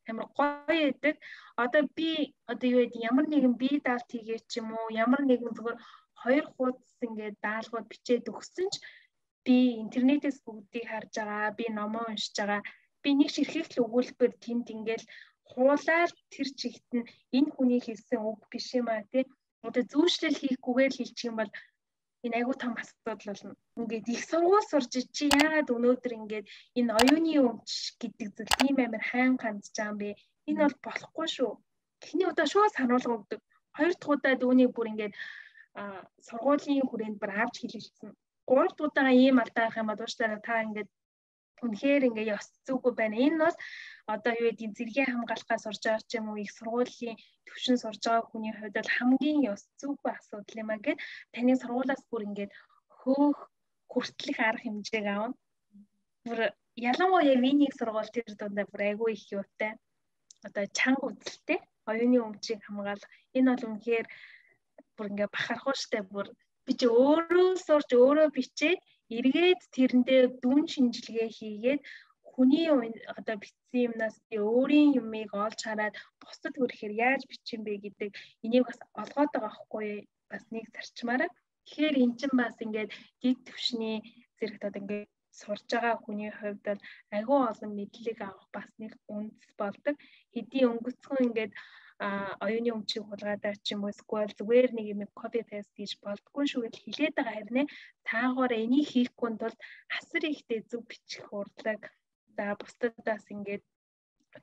амар гоё байдаг. Одоо би юу гэдэг ямар нэгэн бие даалт хийгээ ч юм уу, ямар нэгэн зүгээр 2 хуудас ингээд даалгавар бичээд өгсөн ч би интернетээс бүгдийг харж байгаа, би номоо уншиж байгаа. Би нэг ширхэг л өгүүлбэр тэнд ингээд хуулаад тэр чигт нь энэ хүний хэлсэн үг биш юм аа тий. Одоо зүүшлэл хийхгүйгээр хэлчих юм бол энэ айгүй том асуудал болно. Ингээд их сургууль сурж чи яагаад өнөөдөр ингээд энэ оюуны өмч гэдэг зүйл тийм амар хайн хандж байгаа юм бэ? Энэ бол болохгүй шүү. Эхний удаа шууд сануулга өгдөг. Хоёр дахь удаа дүүнийг бүр ингээд сургуулийн хүрээнд бүр авч хэлэлцсэн. Гурав дахь удаага ийм алдаа авах юм бол уучлаарай та ингээд үнэхээр ингээд ёс зүггүй байна. Энэ бол одоо юу гэдэг зэргийн хамгаалахаас сурж байгаа ч юм уу их сургуулийн төвшин сурж байгаа хүний хувьд бол хамгийн ёс зүггүй асуудал юм аа гэд таны сургуулиас бүр ингээд хөөх хүртэлх арга хэмжээг аавна. Бүр ялангуяа миний сургууль тэр дундаа бүр айгүй их юутай. Одоо чанга үзэлтэй оюуны өмчийг хамгаалах. Энэ бол үнэхээр бүр ингээд бахархуу штэ бүр би чи өөрөө сурч өөрөө бичээд эргээд тэрэндээ дүн шинжилгээ хийгээд хүний одоо бичсэн юмнаас би өөрийн юмыг олж хараад бусдад хүрэхээр яаж бичих юм бэ гэдэг энийг бас олгоод байгаа байхгүй бас нэг зарчмаараа. Тэгэхээр эн чинь бас ингээд дэд түвшний зэрэгт одоо ингээд сурж байгаа хүний хувьд бол агүй олон мэдлэг авах бас нэг үндэс болдог. Хэдий өнгөцгөн ингээд оюуны өмчийг хулгайдаа ч юм уу эсвэл зүгээр нэг юм копи пест хийж болдгүй шүү гэж хэлээд байгаа хэрнээ таагаар энийг хийхгүй тулд асар ихтэй зөв бичих урлаг за бусдаас ингээд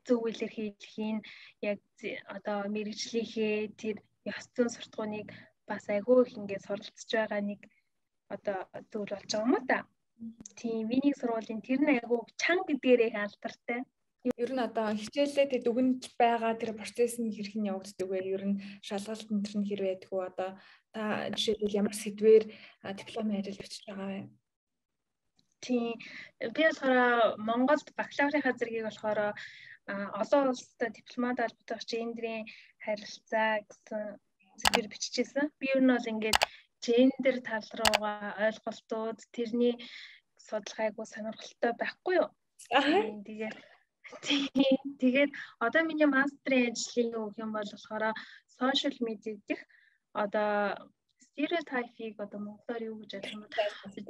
зөв үйлээр хийх яг одоо мэрэгжлийнхээ тэр ёс зүйн суртахууныг бас айгүй их ингээд суралцж байгаа нэг одоо зүйл болж байгаа юм уу та. Тийм миний сургуулийн тэр нь айгүй чанга гэдгээрээ алдартай. Ер нь одоо хичээлээ тэг дүгнж байгаа тэр процесс нь хэрхэн явагддаг вэ? Ер нь шалгалт энэ төр нь хэр байдгүй одоо та жишээлбэл ямар сэдвээр дипломын ажил бичиж байгаа вэ? Тийм би болохоор Монголд бакалаврынхаа зэргийг болохоор олон улстай дипломат албатай гендерийн харилцаа гэсэн сэдвээр бичижсэн. Би ер нь бол ингээд гендер тал руугаа ойлголтууд тэрний судалгаагүй сонирхолтой байхгүй юу? Тэгээд одоо миний мастрын ажлын юу гэх юм бол болохоор сошиал медиа дэх одоо стереотипийг одоо монголоор юу гэж ойлгох юм бэ?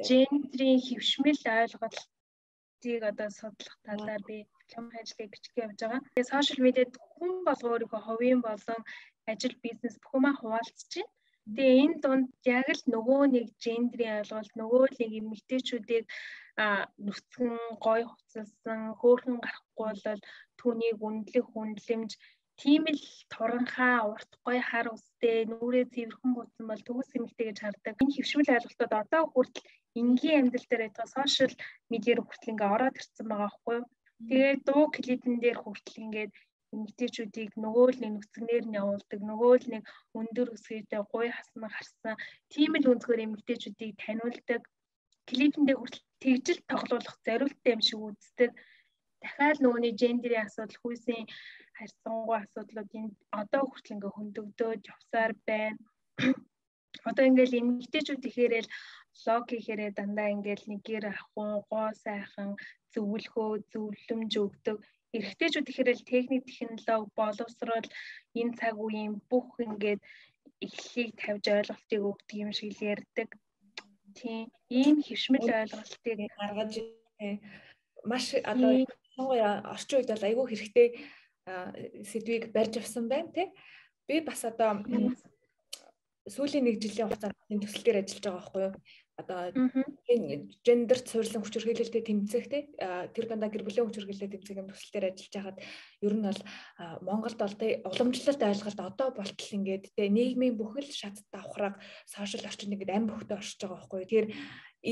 Гендрийн хэвшмэл ойлголтыг одоо судлах талаар би диплом ажлыг бичих явж байгаа. Тэгээд сошиал медиад хүн болго өөрийнхөө хувийн болон ажил бизнес бүх юмаа хуваалцж байна. Тэгээ энэ дунд яг л нөгөө нэг гендрийн ойлголт, нөгөө нэг эмэгтэйчүүдийг нүцгэн гой хуцалсан хөөрхөн гарахгүй бол түүнийг үнэлэмж тийм л туранхаа урт гой хар устэй нүрээ цэвэрхэн буусан бол төгс эмэгтэй гэж хардаг. Энэ хэвшмэл ойлголтод одоо хүртэл энгийн амьдрал дээр байгаа сошиал медиар хүртэл ингээ ороод ирсэн байгаа байхгүй юу? Тэгээд дуу клипэн дээр хүртэл ингээд эмэгтэйчүүдийг нөгөө л нэг нүцгнээр нь явуулдаг, нөгөө л нэг өндөр өсгийтэй гуй хасна гарсан тийм л өнцгөр эмэгтэйчүүдийг таниулдаг. Клипэндээ хүртэл тэгжил тоглоулах зориулттай юм шиг үздэг. Дахиад нөгөөний гендерийн асуудал, хүйсийн харьцангуй асуудлууд энэ одоо хүртэл ингээ хөндөгдөөд явсаар байна. Одоо ингээл эмэгтэйчүүд ихээрэл лог хийхээрээ дандаа ингээл нэгээр ахын, гоо сайхан, зөвлөхөө, зөвлөмж өгдөг. Эрэгтэйчүүд ихээрэл техник, технологи, боловсрол, энэ цаг үеийн бүх ингээд эхлэлийг тавьж ойлголтыг өгдөг юм шиг л ярьдаг. Тийм, ийм хэвшмэл ойлголтыг гаргаж маш одоо орчин үед бол айгүй хэрэгтэй сэдвийг барьж авсан байна тий. Би бас одоо сүүлийн 1 жилийн хугацаанд энэ төсөл дээр ажиллаж байгаа байхгүй юу? Одоо гендерт суурилсан хүч хэрхэлэлтэд тэмцэх тий. Тэр дандаа гэр бүлийн хүч хэрхэлэлтэд тэмцэх юм төсөл дээр ажиллаж хагаад ер нь бол Монголд бол тий уламжлалт ойлголт одоо болтол ингээд тий нийгмийн бүхэл шат давхраг сошиал орчинд ингээд ам бөхтө оршиж байгаа байхгүй юу? Тэгэхээр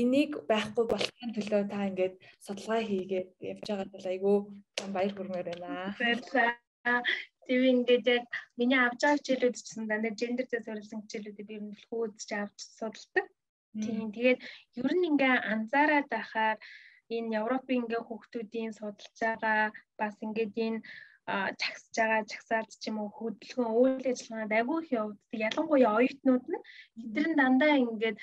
энийг байхгүй болохын төлөө та ингээд судалгаа хийгээд явж байгаа бол айгүй баяр хүрмээр байна. Баярлалаа. Тэг ингээд яг миний авч байгаа хичээлүүд чинь дандаа гендертэй суурилсан хичээлүүдийг ер нь хөөдөж авч судалдаг. Тийм. Тэгээд ер нь ингээ анзаараад байхаар энэ Европын ингээ хүүхдүүдийн судалж байгаа бас ингээд энэ чагсаж байгаа чагсаад ч юм уу хөдөлгөөн үйл ажиллагаанд агуу их явагддаг. Ялангуяа оюутнууд нь тэдэр нь дандаа ингээд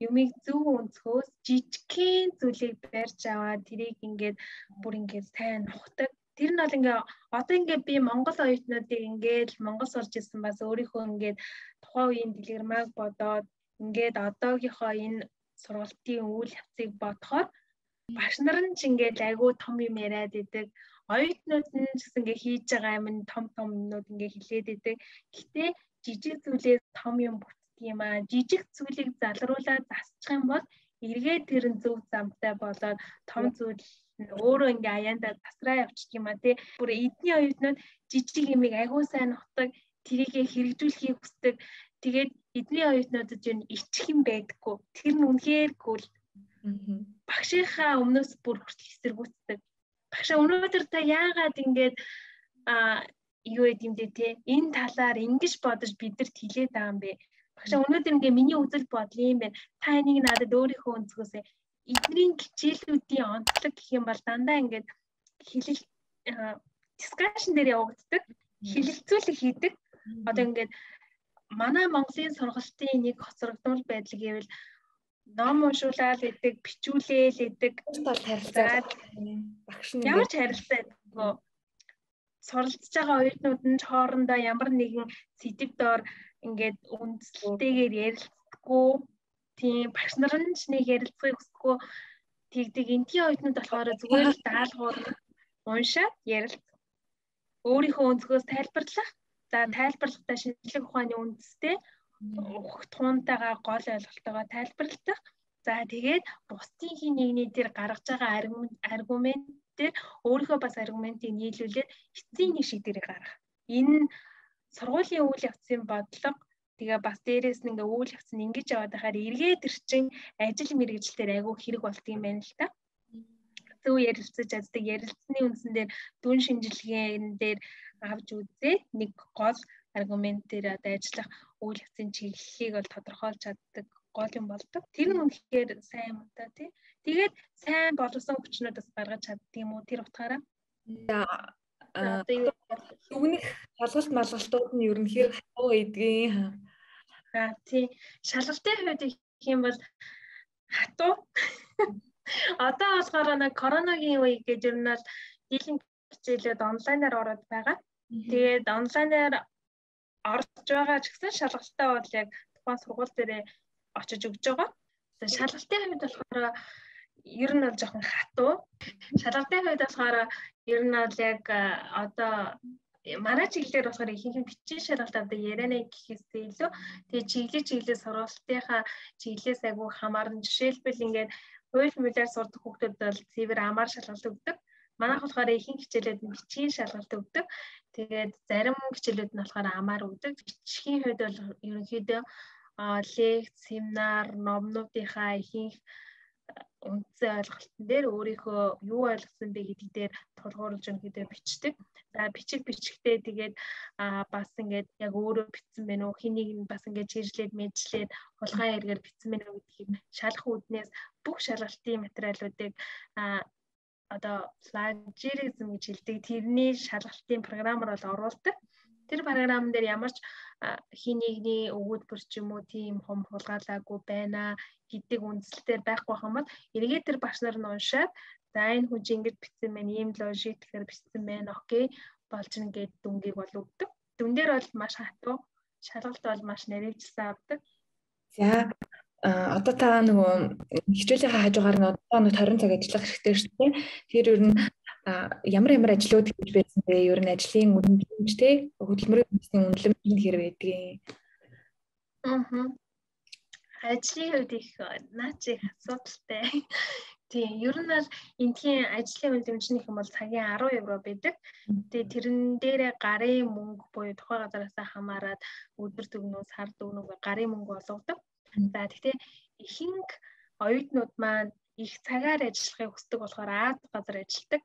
юмыг зөв өнцгөөс жижигхэн зүйлийг барьж аваад тэрийг ингээд бүр ингээд сайн нухдаг. Тэр нь бол ингээ одоо ингээ би Монгол оюутнуудыг ингээд Монгол сурж ирсэн бас өөрийнхөө ингээд тухайн үеийн дэлгэрмаг бодоод ингээд одоогийнхоо энэ сургалтын үйл явцыг бодохоор багш нар нь ч ингээд айгүй том юм яриад идэг. Оюутнууд нь ч гэсэн ингээ хийж байгаа юм том юмнууд ингээ хэлээд идэг. Гэхдээ жижиг зүйлээс том юм бүтдэг юм аа. Жижиг зүйлийг залруулаад засчих юм бол эргээд тэр нь зөв замтай болоод том зүйл өөрөө ингээ аяандаа тасраа явчих юм аа тий. Бүр эдний оюутнууд жижиг юмыг айгүй сайн нутдаг, тэрийгэ хэрэгжүүлэхийг хүсдэг. Тэгээд эдний оюутнуудад юу ичих юм байдаггүй. Тэр нь үнэхээр гүйл. Багшийнхаа өмнөөс бүр хүртэл эсэргүүцдэг. Багшаа өнөөдөр та яагаад ингээд юу гэдэм дэ те энэ талаар ингэж бодож бидэрт хэлээд байгаа юм бэ? Багшаа өнөөдөр ингээ миний үзэл бодол юм байна. Та энийг надад өөрийнхөө өнцгөөс эдний хичээлүүдийн онцлог гэх юм бол дандаа ингээд хэлэл дискшн дээр явагддаг. Хэлэлцүүлэг хийдэг. Одоо ингээд манай Монголын сургалтын нэг хоцрогдмол байдал гэвэл ном уншуулаад идэг, бичүүлээл идэг. Багш нь ямар ч харилцаа байдаггүй. Суралцж байгаа оюутнууд нь хоорондоо ямар нэгэн сэдв доор ингээд үндслэлтэйгээр ярилцдаггүй. Тийм багш нар нь ч нэг ярилцахыг хүсэхгүй. Тэгдэг энтийн оюутнууд болохоор зүгээр л даалгавар уншаад ярилц. Өөрийнхөө өнцгөөс тайлбарлах. За тайлбарлахдаа шинжлэх ухааны үндэстэй тухунтайгаа гол ойлголтойгоо тайлбарладаг. За тэгээд бусдын хин нэгний дээр гаргаж байгаа аргумент дээр өөрийнхөө бас аргументыг нийлүүлээд эцсийн нэг шиг дээрээ гаргах. Энэ сургуулийн үйл явцын бодлого тэгээ бас дээрээс нь ингээ үйл явц нь ингэж яваад байхаар эргээд ирчин ажил мэргэжилтээр айгүй хэрэг болдго юм байна л та. Зөв ярилцаж чаддаг ярилцсны үндсэн дээр дүн шинжилгээн дээр авч үзээ нэг гол аргумент дээр одоо ажиллах үйл явцын чиглэлийг бол тодорхойлж чаддаг гол юм болдог. Тэр нь үнэхээр сайн юм да тий. Тэгээд сайн боловсон хүчнүүд бас гаргаж чаддаг юм уу тэр утгаараа? Үүнийх шалгалт малгалтууд нь ер нь хэр хатуу идэгэн. Тий. Шалгалтын хувьд гэх юм бол хатуу. Одоо болохоор нэг коронавигийн үе гэж ер нь бол дийлэнх хичээлүүд онлайнаар ороод байгаа. Тэгээд онлайнаар орж байгаа ч гэсэн шалгалтаа бол яг тухайн сургууль дээр очиж өгж байгаа. Шалгалтын хувьд болохоор ер нь бол жоохон хатуу. Шалгалтын хувьд болохоор ер нь бол яг одоо манай чиглэлээр болохоор ихэнх бичгийн шалгалт авдаг ярианаа гэхээсээ илүү тэгээ чиглэлээ сургалтынхаа чиглэлээс айгүй хамаарна. Жишээлбэл ингээд хууль мөлөөр сурдаг хүүхдүүд бол цэвэр амаар шалгалт өгдөг. Манайх болохоор ихэнх хичээлүүд нь бичгийн шалгалт өгдөг. Тэгээд зарим хичээлүүд нь болохоор амаар өгдөг. Бичгийн хувьд бол ерөнхийдөө лекц, семинар, номнуудынхаа ихэнх үндсэн ойлголтын дээр өөрийнхөө юу ойлгосон бэ гэдэг дээр тулгуурлаж өнөхөдөө бичдэг. За бичихтэй тэгээд бас ингээд яг өөрөө бичсэн байна уу? Хэнийг нь бас ингээд чиржлээд мэдлээд хулгай хэрэгээр бичсэн байна уу гэдгийг шалах үүднээс бүх шалгалтын материалуудыг одоо plagiarism гэж хэлдэг. Тэрний шалгалтын програмаар бол оруулдаг. Тэр програм дээр ямар ч хин нэгний өгүүлбэр ч юм уу тийм хом хулгайлаагүй байна гэдэг үндслэлээр байхгүй юм бол эргээд тэр багш нар нь уншаад за энэ хүн ингэж бичсэн байна, ийм логик тэгэхээр бичсэн байна, окей болж ин гэд дүнгийг бол өгдөг. Дүн дээр бол маш хатуу, шалгалт бол маш нэрвэлжсэн авдаг. За одоо та нөгөө хичээлийнхаа хажуугаар нь одоо нэг 20 цаг ажиллах хэрэгтэй шүү дээ. Тэр ер нь ямар ажлууд хийж байсан бэ? Ер нь ажлын үнэлэмж те хөдөлмөрийн үндэсний үнэлэмж нь хэр байдгийг. Ажлын хувьд их наач их асуудалтай. Тийм, ер нь бол энэхийн ажлын үнэлэмж нь их юм бол цагийн 10 евро байдаг. Тэгээ тэрэн дээрээ гарын мөнгө буюу тухай газараас хамаарат өдөр төгнөө, сар төгнөө гарын мөнгө олгодог. За тэгтээ ихэнх оюутнууд маань их цагаар ажиллахыг хүсдэг болохоор Аз газар ажилладаг.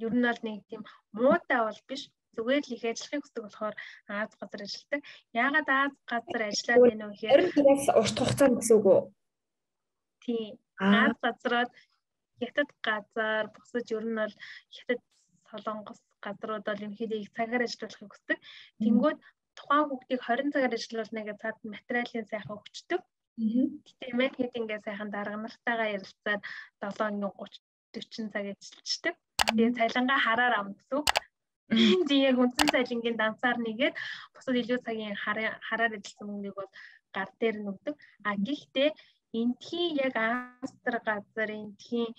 Ер нь бол нэг тийм муутай бол биш. Зүгээр л их ажиллахыг хүсдэг болохоор Аз газар ажилладаг. Яагаад Аз газар ажиллаад байна вэ гэхээр тэрээс урт хугацаанд гэсэн үг үү? Тийм. Аз газраад хятад газар бусад ер нь бол хятад солонгос газрууд бол ерөнхийдөө их цагаар ажиллахыг хүсдэг. Тэнгүүд тухайн хүүхдийг 20 цагаар ажиллуулна гэж цаад материалын сайхан өгчдөг. Тэгтээ маркетингээ сайхан дарга нартайгаа ярилцаад 7:30-40 цаг ажиллаждаг. Тэгээ цалингаа хараар авна гэсэн үг. Тийм яг үндсэн цалингийн данцаар нэгээд бусад илүү цагийн хараар ажилласан мөнгөийг бол гар дээр нь өгдөг. Гэхдээ энтхийн яг астр газар энтхийн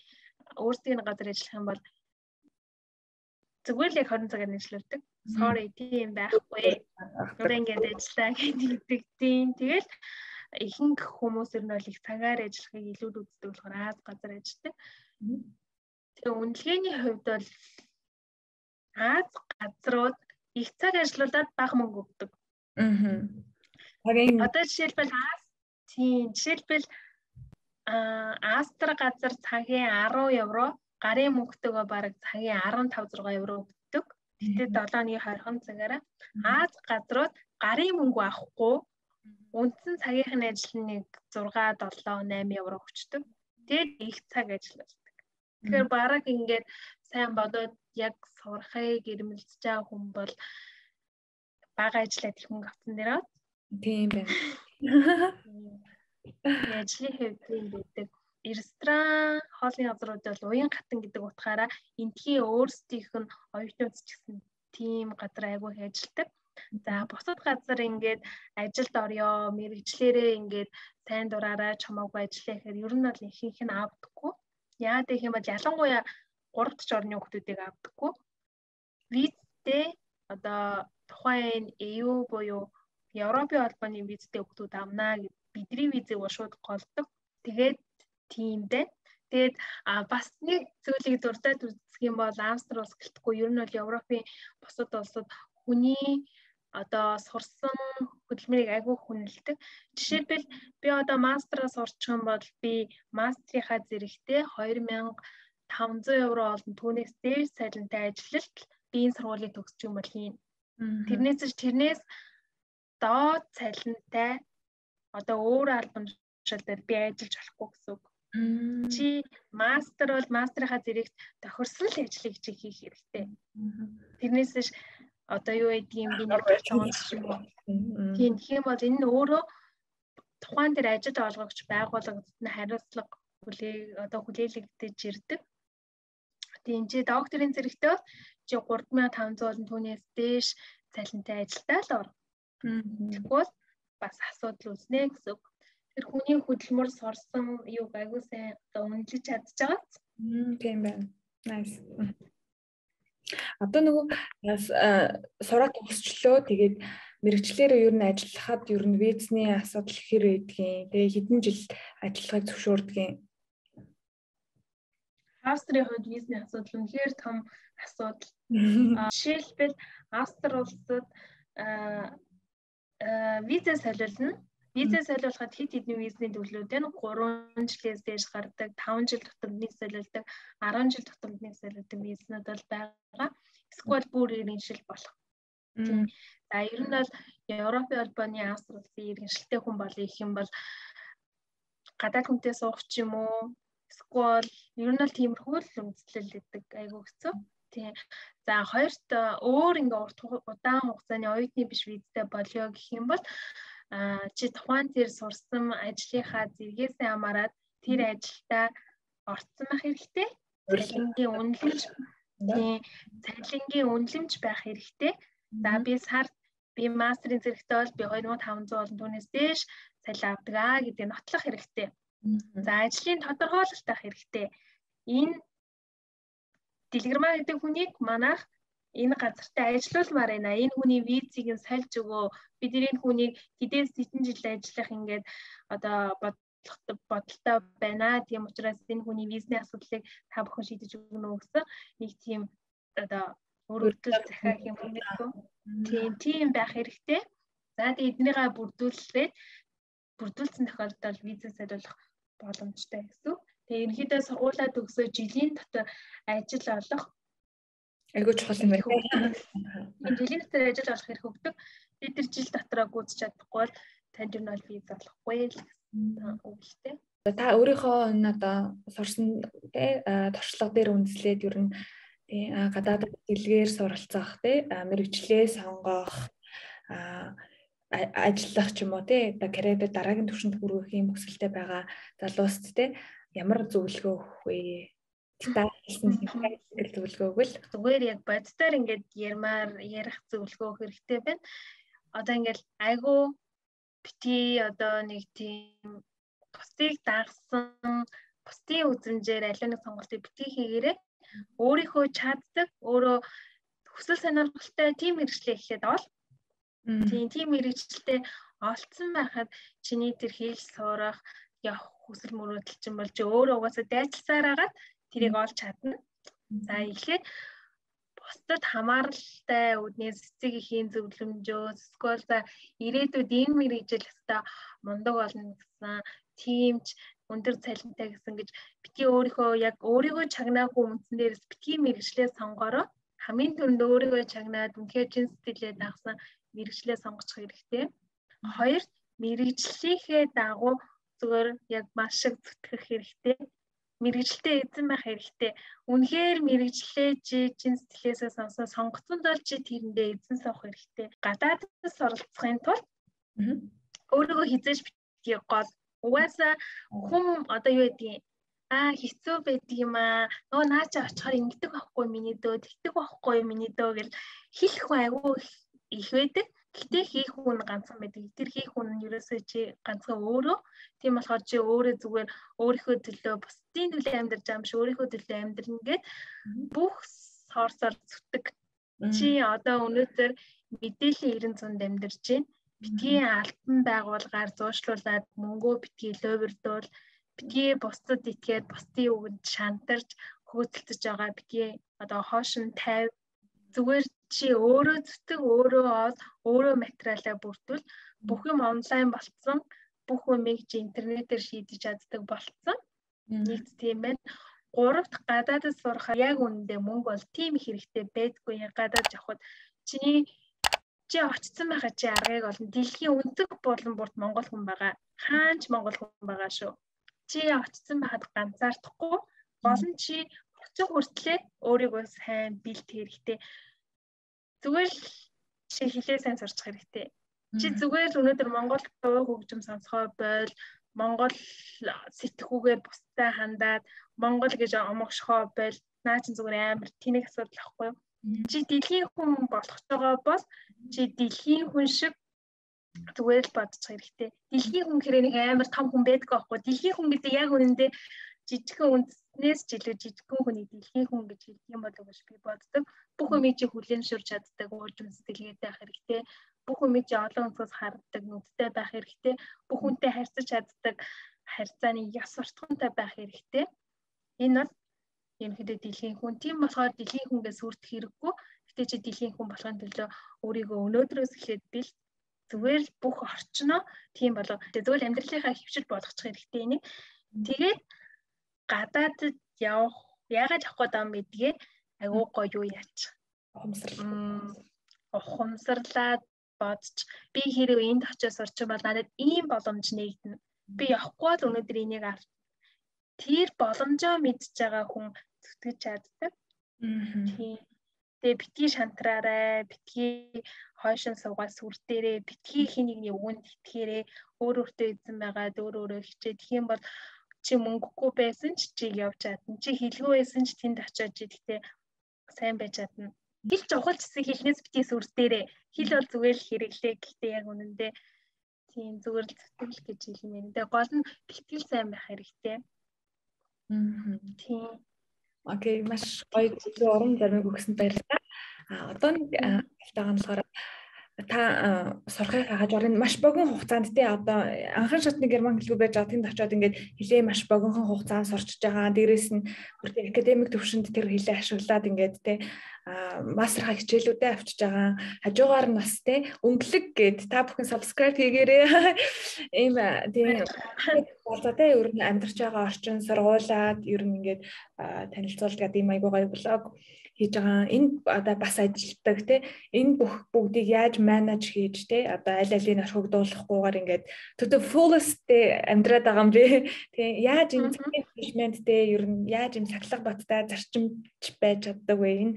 өөрсдийн газар ажиллах юм бол зүгээр л яг 20 цагаар ажилладаг. Sorry тийм байхгүй. Өөрөө ингэж ажиллаа гэдэг тийм. Тэгэл ихэнх хүмүүс ер нь бол их цагаар ажиллахыг илүүд үздэг болохоор Аз газар ажилладаг. Тэгээ үнэлгээний хувьд бол Аз газрууд их цаг ажиллуулад бага мөнгө өгдөг. Одоо жишээлбэл жишээлбэл Астр газар цагийн 10 евро, гарын мөнгөтэйгөө бараг цагийн 15-6 евро өгдөг. Тэгтээ 7-20 цагаараа Аз газрууд гарын мөнгө авахгүй үндсэн цагийнхны ажлыг 6, 7, 8 евро өгчдөг. Тэгээд их цаг ажилладаг. Тэгэхээр бараг ингээд сайн бодоод яг сурахыг ирмэлзэж байгаа хүн бол бага ажиллаад их мөнгө авсан дээрээ. Тийм байна. Ажлын хувьд юм байдаг. Ресторан, хоолны газрууд бол уян хатан гэдэг утгаараа энтхийн өөрсдийнх нь оюутнууд ч гэсэн тийм газар айгүй ажилладаг. За бусад газар ингээд ажилд орё, мэрэгчлэрээ ингээд сайн дураараа чамаагүй ажиллаа гэхээр ер нь бол ихэнх нь авдаггүй. Яагаад гэх юм бол ялангуяа 3 дахь орны хүмүүсийг авдаггүй. Визтэй одоо тухайн EU буюу Европын холбооны визтэй хүмүүс авнаа гэж бидний визийг шууд голдог. Тэгээд тийм дээ. Тэгээд бас нэг зүйлийг дурдаад үзэх юм бол Австри улс гэлтгүй ер нь бол Европын бусад улсууд хүний одоо сурсан хөдөлмөрийг айгүй хүнэлдэг. Жишээлбэл би одоо мастераас сурчих юм бол би мастрийнхаа зэрэгтээ 2500 евро олон түүнээс дээш цалинтай ажилд би энэ сургуулийг төгсчих юм бол хийн. Тэрнээс доод цалинтай одоо өөр албан тушаал дээр би ажиллаж болохгүй гэсэн үг. Чи мастер бол мастрынхаа зэрэгт тохирсон л ажлыг чи хийх хэрэгтэй. Тэрнээс одоо юу гэдгийг би нэг онцлж юм уу. Тийм хэм бол энэ өөрөө тухайн дээр ажил олгогч байгууллагад хариуцлага хүлээлгдэж ирдэг. Тийм чи докторийн зэрэгтэй чи 3500 болон түүнээс дээш цалинтай ажилдаа л ор. Тэгвэл бас асуудал үүснэ гэсэн үг. Тэр хүний хөдөлмөр сорсон юу айгуу сайн одоо үнэлж чадчихагаа. Тийм байна. Nice. Одоо нөгөө сураад төгсчлөө тэгээд мэрэгчлэр ер нь ажиллахад ер нь визний асуудал хэр байдгийг тэгээ хэдэн жил ажиллахыг зөвшөөрдгийг. Австрийн хувьд визний асуудал үнэхээр том асуудал. Жишээлбэл Австри улсад виза солиулна. Виза солиулахад хэд хэдэн визний төрлүүд нь 3 жилээс дээш гардаг, 5 жил дотор нэг солиулдаг, 10 жил дотор нэг солиулдаг визнүүд бол байгаа. Эсвэл бүр иргэншил болох. За ер нь бол Европын холбооны Австри улсын иргэншилтэй хүн бол их юм бол гадаад хүнтэй суух ч юм уу, эсвэл ер нь бол тиймэрхүү л үзлэл өгдөг айгуу хэцүү. Тийм. За хоёрт өөр ингээ удаан хугацааны оюутны биш визтэй болёо гэх юм бол чи тухайн тэр сурсан ажлынхаа зэрэгээс хамаарат тэр ажилдаа орцсон байх хэрэгтэй. Цалингийн үнэлэмж үнэлэмж байх хэрэгтэй. За би сард би мастрын зэрэгтэй бол би 2500 болон түүнээс дээш цалин авдаг гэдэг нотлох хэрэгтэй. За ажлын тодорхойлолт авах хэрэгтэй. Энэ Дэлгэрмаа гэдэг хүнийг манайх энэ газартаа ажиллаулмаар байна. Энэ хүний визийг нь сольж өгөө. Бид энэ хүнийг хэдээс хэдэн жил ажиллах ингээд одоо бодолтой байна. Тийм учраас энэ хүний визний асуудлыг та бүхэн шийдэж өгнө гэсэн нэг тийм одоо өрөвдөл захиа юм хэлээгүй. Тийм байх хэрэгтэй. За тэгээд эднийгээ бүрдүүлсэн тохиолдолд виза солиулах боломжтой гэсэн. Тэгээ ерөнхийдөө сургуулаа төгсөө жилийн дотор ажил олох айгуу чухал юм байна. Энэ жилийн дотор ажил олох хэрэг өгдөг. Тэр жил дотроо гүйцэж чадахгүй бол танд юу нь виз олохгүй л гэсэн үг л дээ. Та өөрийнхөө энэ одоо сурсан туршлага дээр үндэслээд ер нь гадаад дэлгээр суралцах мэргэжлээ сонгох ажиллах ч юм уу одоо карьерээ дараагийн түвшинд хүргэхийн хүсэлтэй байгаа залууст ямар зөвлөгөө өгөх вэ? Та хэлсэн зөвлөгөө өгвөл зүгээр яг боддоор ингээд ярих зөвлөгөө өгөх хэрэгтэй байна. Одоо ингээд айгу бити одоо нэг тийм бусдыг дагсан бусдын үзмжээр аливаа нэг сонголтыг бити хийгээрэй. Өөрийнхөө чаддаг, өөрөө хүсэл сонирхолтой тийм мэргэжлээ эхлээд ол. Тийм мэргэжлээ олцсон байхад чиний тэр хийх сурах явах хүсэл мөрөөдөл чинь болж өөрөө угаасаа дайцласаар агаад тэрийг олж чадна. За эхлээд бусдад хамааралтай үднээс цэцэг ихийн зөвлөмжөөс эсвэл за ирээдүйд энэ мэргэжил өстой мундаг болно гэсэн тиймч өндөр цалинтай гэсэн гэж бити өөрийгөө чагнаагүй үндсэн дээрээс бити мэргэжлээ сонгороо. Хамгийн түрүүнд өөрийгөө чагнаад үнхээр чин сэтгэлээ дагсан мэргэжлээ сонгочих хэрэгтэй. Хоёрт мэргэжлийнхээ дагуу зүгээр яг маш их зүтгэх хэрэгтэй. Мэргэжилтэд эзэн байх хэрэгтэй. Үнэхээр мэргэжлээ чин сэтгэлээсээ сонгоцсон бол чи тэрэндээ эзэн суух хэрэгтэй. Гадаадаас оролцохын тулд өөрийгөө хизээж битгий гол. Угаасаа хүм одоо юу гэдгийг хэцүү байдаг юм аа. Нөгөө наача очихоор ингэдэг байхгүй миний дөө, тэгдэг байхгүй миний дөө гэл хэлэх айгүй их байдаг. Гэтэ хийх хүн ганцхан байдаг. Тэр хийх хүн нь ерөөсөө чи ганцхан өөрөө. Тийм болохоор чи өөрөө зүгээр өөрийнхөө төлөө бусдын төлөө амьдарч байгаа юм биш өөрийнхөө төлөө амьдрна гэд бүх сорсоор зүтдэг. Чи одоо өнөөдөр мэдээллийн 90 100-д амьдарч байна. Битгий алтан байгуулгаар зуушлуулад мөнгөө битгий ловердуул битгий бусдад итгээд бусдын үгэнд шантарч хөөцөлдөж байгаа битгий одоо хоошин 50 зүгээр чи өөрөө зүтг өөрөө материалаа бүрдүүл бүх юм онлайн болцсон бүх юмыг чи интернетээр шийдэж чаддаг болцсон нэг тийм байна. Гуравт гадаадд сурахаар яг үнэндээ мөнгө бол тийм хэрэгтэй байдгүй. Гадаад явхад чи очсон байгаа чи аргыг олно. Дэлхийн өнцөг болон бүрт монгол хүн байгаа. Хаанч монгол хүн байгаа шүү. Чи очсон байхад ганцаардахгүй. Гол нь чи очих хүртлээр өөрийгөө сайн бэлт хэрэгтэй. Зүгээр л чи хэлээ сайн сурчих хэрэгтэй. Чи зүгээр л өнөөдөр монгол хөгжим сонсгоо бойл, монгол сэтгүүгээр бусдаа хандаад, монгол гэж омогшхоо бойл. Наа чи зүгээр амар тэнэг асуудал ахгүй юу? Чи дэлхийн хүн болох байгаа бол чи дэлхийн хүн шиг зүгээр л бодчих хэрэгтэй. Дэлхийн хүн хэрэг нэг амар том хүн байдаг байхгүй. Дэлхийн хүн гэдэг яг үнэндээ жижигхэн үндснээс ч илүү жижигхэн хүнийг дэлхийн хүн гэж хэлдэг юм болов уу гэж би боддог. Бүх юмыг чи хүлээн зөвшөөрч чаддаг, ууржим сэтгэлгээтэй байх хэрэгтэй. Бүх юмыг чи олон өнцгөөс хардаг, нүдтэй байх хэрэгтэй. Бүх хүнтэй харьцаж чаддаг, харьцааны яс суртахуунтай байх хэрэгтэй. Энэ бол ерөнхийдөө дэлхийн хүн. Тийм болохоор дэлхийн хүнгээ сүрдэх хэрэггүй. Гэтэ чи дэлхийн хүн болохын төлөө өөрийгөө өнөөдрөөс эхлээд бил зүгээр л бүх орчноо тийм болоо. Зүгээр л амьдралынхаа хөвчл болгочих хэрэгтэй нэг. Тэгээд гадаадд явах яагаад явах гэдэг юм гэдгээ айгуу гоё юу яач. Ухамсарлаад бодч би хэрэг энд очиж сурч бол надад ийм боломж нэгдэнэ. Би явахгүй л өнөөдөр энийг авч тэр боломжоо мэдж байгаа хүн зүтгэж чаддаг. Тийм. Тэгээ битгий шантраарай, битгий хойшин суугаад сүр дээрээ, битгий хин нэгний үгэнд итгээрээ, өөртөө эзэн байгаад өөрөө хичээд тийм бол чи мөнгөгүй байсан ч чиг явж чадна. Чи хэлгүй байсан ч тэнд очиод гэхдээ сайн байж чадна. Хэл чухал гэсэн хэлнээс битгий сүр дээрээ. Хэл бол зүгээр л хэрэглээ. Гэхдээ яг үнэндээ тийм зүгээр л зүтгэл гэж хэлнэ. Тэгээ гол нь битгий сайн байх хэрэгтэй. Тийм. Окей, маш гоё урам зориг өгсөнд баярлалаа. Одоо нэг таагаан болохоор та сурахыг хажуурын маш богино хугацаанд тий одоо анхан шатны герман хэлгүй байж байгаа тэнд очиод ингээд хилээ маш богино хугацаанд сурчиж байгаа. Дээрээс нь бүр академик төвшөнд тэр хилээ ашиглаад ингээд тий мастерхаа хичээлүүдээ авчиж байгаа. Хажуугаар нь бас тий өнгөлөг гээд та бүхэн subscribe хийгээрэй. Ийм тий болоо тий ер нь амьдарч байгаа орчин сургуулаад ер нь ингээд танилцуулдаг ийм айгуу гоё блог хийж байгаа. Энэ одоо бас ажилтдаг тий энэ бүгдийг яаж манаж хийж тий одоо аль алийг орхигдуулахгүйгээр ингээд to the fullest амьдраад байгаа юм бэ тий яаж энэ management тий ер нь яаж энэ сахлах баттай зарчимч байж чаддаг вэ энэ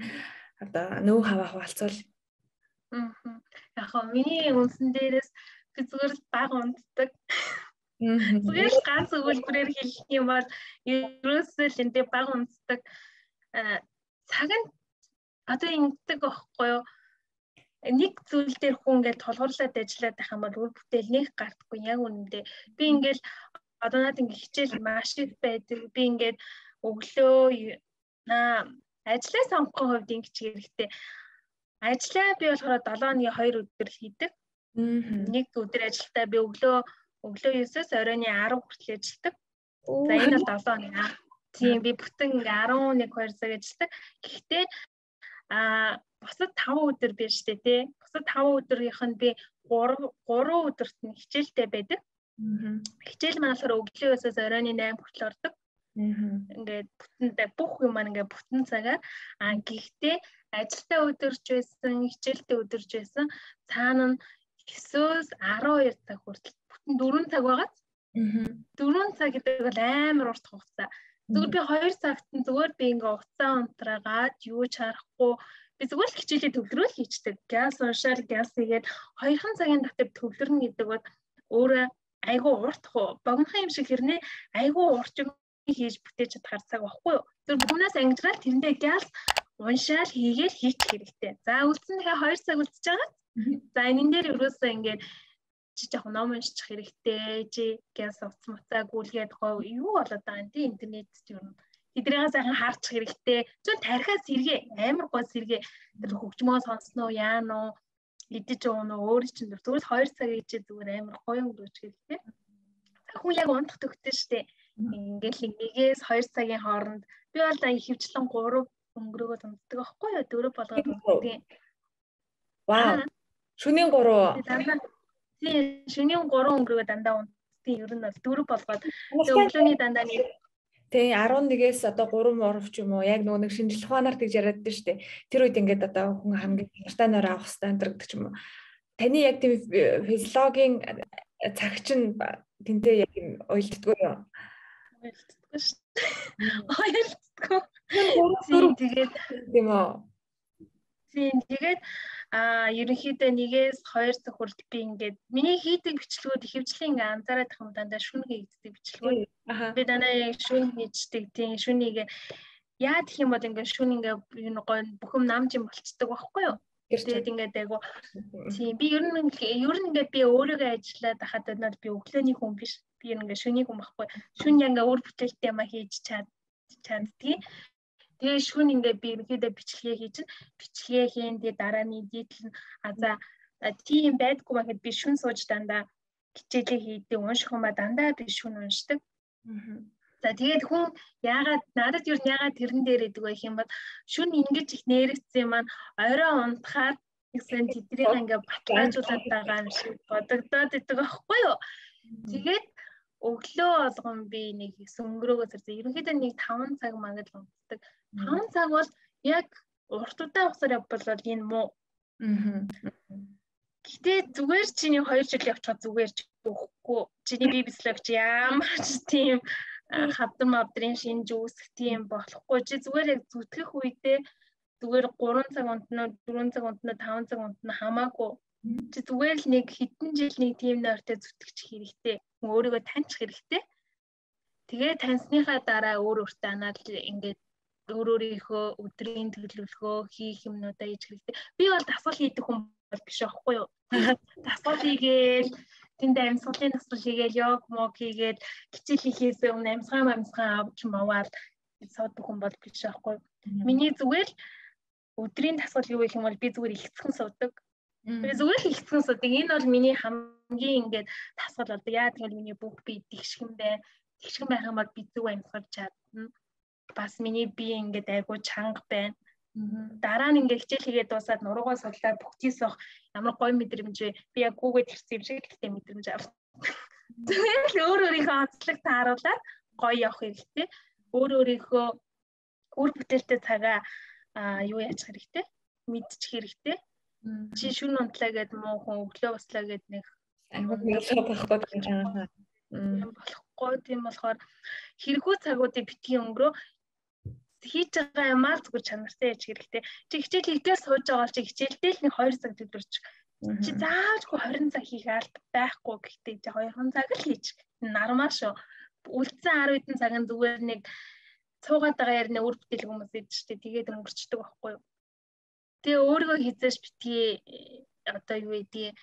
одоо нөө хаваа хаваалцвал яг хоо миний үндсэн дээрээс би зүгээр л баг унтдаг. Зүгээр л ганц өгүүлбэрээр хэлэх юм бол ерөөсөө л энэ баг унтдаг цаг нь одоо ингэдэг байхгүй юу? Нэг зүйл дээр хүн ингээд толгуурлаад ажиллаад байх юм бол үр бүтээл нэг гардаггүй яг үнэндээ. Би ингээд одоо надад ингээд хичээл маш их байдаг. Би ингээд өглөө ажлаа сонгохын хувьд ингэж хэрэгтэй. Ажлаа би болохоор 7-ны 2 өдөр хийдэг. Нэг өдөр ажилтаа би өглөө 9-өөс оройн 10 хүртэл ажилладаг. За энэ бол 7 нэг. Тийм би бүтэн ингээ 11-2 цаг ажилладаг. Гэхдээ бусад 5 өдөр биш үү те. Бусад 5 өдрийнх нь би 3 өдөрт нь хичээлтэй байдаг. Хичээл маань болохоор өглөө 9-өөс оройн 8 хүртэл ордог. Ингээд бүтэнтэй бүх юм маань ингээ бүтэн цагаар гэхдээ ажилтаа өдөрч байсан, хичээлтэй өдөрч байсан цаана нь 9-өөс 12 цаг хүртэл бүтэн 4 цаг байгаад 4 цаг гэдэг бол амар урт хугацаа. Зүгээр би 2 цагт нь зүгээр би ингээ уцаа унтраагаад юу ч харахгүй би зүгээр л хичээлээ төвлөрөөл хийчдэг. Газ уншаал газ хийгээд 2 цагийн дотор төвлөрнө гэдэг бол өөрөө айгүй урт богинохан юм шиг хэрнээ айгүй урт юм хийж бүтээж чадхаар цаг байхгүй юу? Тэр бүхнээс ангижраад тэрэндээ газ уншаал хийгээл хийх хэрэгтэй. За үлдсэн дахиад 2 цаг үлдчихэж байгаа. За энэ дээр ерөөсөө ингээд чи яг ном уншчих хэрэгтэй. Чи газ уцмуцаа гүйлгээд юу болоод байгаа юм тий интернет юу юм. Тэдрээс сайхан харчих хэрэгтэй. Зөв тархиас сэргээ амар гоо сэргээ тэр хөгжмөө сонсноо яануу идэж ууно өөр чинь зүгээр 2 цаг хийж зүгээр амар гоё өнгөрөөч хэрэгтэй. Хүн яг унтах төгтөө штэ. Ингээл нэгээс 2 цагийн хооронд би бол ихэвчлэн 3 өнгөрөөгөө унтдаг байхгүй юу? 4 болгоод унтдаг. Вау. Шөнийн 3. Тийм, шөнийн 3 өнгөрөөгөө дандаа унтдаг. Ер нь бол 4 болгоод өглөөний дандаа нэг тий 11-ээс одоо 3 моров ч юм уу яг нэг шинжлэх ухаанаар тэгж яриад дээ штэ. Тэр үед ингээд одоо хүн хамгийн нартай нойр авах хэрэгтэй гэдэг ч юм уу. Таны яг тийм физиологийн цаг чинь тэнтэй яг уйлддаггүй юу? Уйлддаггүй шүү. Уйлддаггүй. Тэгээд тийм үү. Тийм тэгээд ерөнхийдөө 1-ээс 2 цаг хүртэл би ингээд миний хийдэг бичлэгүүд ихэвчлэн ингээ анзаараад их юм дандаа шүн хийгддэг бичлэгүүд. Би дандаа яг шүн хийждэг. Тийм шүнийг яа гэх юм бол ингээ шүн ингээ бүх юм намж юм болцдог байхгүй юу? Тэгээд ингээд айгу тийм би ер нь ингээд би өөрийгөө ажиллаад хахад бол би өглөөний хүн биш. Би ингээ шүний хүн байхгүй. Шүн яг ингээ өөр бүтээлтэй юм хийж чаддгийг. Тэгээ шүн ингээ би ерөнхийдөө бичлэгээ хийж бичлэгээ хийн тэгээ дараа нь дийтэл тийм байдгүй байхад би шүн сууж дандаа хичээлээ хийдэг унших юм ба дандаа би шүн уншдаг. За тэгээд хүн надад юу яагаад тэрэн дээр идэг байх юм бол шүн ингэж их нэрвцсэн маань орой унтахаар гэсэн тэднийг ингээ баталгаажуулаад байгаа юм шиг бодогдоод идэг байхгүй юу. Тэгээд өглөө болгон би нэг өнгөрөөгөө зэрэг ерөнхийдөө нэг 5 цаг мангад л унтдаг. 5 цаг бол яг урт удаан хугацаар явбал энэ муу. Гэтэ зүгээр чиний 2 жил явчихад зүгээр ч өгөхгүй. Чиний бие бичлэгч ямар ч тийм хавдар мавдрын шинж үүсэх тийм болохгүй. Чи зүгээр яг зүтгэх үедээ зүгээр 3 цаг унтнаа, 4 цаг унтнаа, 5 цаг унтнаа хамаагүй. Чи зүгээр л нэг хэдэн жил нэг тийм нойртой зүтгэж хэрэгтэй. Өөрийгөө таньчих хэрэгтэй. Тэгээ таньсныхаа дараа өөртөө анаад ингээд өөрийнхөө өдрийн төлөвлөгөө хийх юмнуудаа хийж хэрэгтэй. Би бол дасгал хийдэг хүн бол биш аахгүй юу? Дасгал хийгээл тэнд амьсгалын дасгал хийгээл йог мог хийгээл хичээл хийхээс өмнө амьсгаа авч маваад суудаг хүн бол биш аахгүй. Миний зүгээр өдрийн дасгал юу гэх юм бол би зүгээр ихцхэн суудаг. Би зүгээр л ихцхэн суудаг. Энэ бол миний хамгийн ингээд дасгал болдог. Яа тэгвэл миний бүх би тэгшгэн байна. Тэгшгэн байх юм бол би зүг амьсгалж чадна. Бас миний бие ингээд айгуу чанга байна. Дараа нь ингээд хичээл хийгээд дуусаад нуруугаа судлаад бүгдийсох ямар гоё мэдрэмж вэ? Би яг гүүгээд ирсэн юм шиг гэхдээ мэдрэмж авсан. Зүгээр л өөрийнхөө онцлог тааруулаад гоё явах хэрэгтэй. Өөрийнхөө үр бүтээлтэй цагаа юу яачих хэрэгтэй? Мэдчих хэрэгтэй. Чи шүн унтлаа гэд муу хүн өглөө услаа гэд нэг болохгүй тийм болохоор хэрэггүй цагуудыг битгий өнгөрөө хийж байгаа юмаа зүгээр чанартай яж хэрэгтэй. Чи хичээл хийдээр сууж байгаа чи хичээлдээ л нэг 2 цаг төвлөрч. Чи заавалгүй 20 цаг хийх алба байхгүй гэхдээ 2 цаг л хийж. Нормал шүү. Үлдсэн 10 хэдэн цаг нь зүгээр нэг цуугаад байгаа ярина үр бүтээл хүмүүс ийж штэ тэгээд өнгөрчдөг байхгүй юу. Тэгээ өөрийгөө хизээж битгий одоо юу гэдэг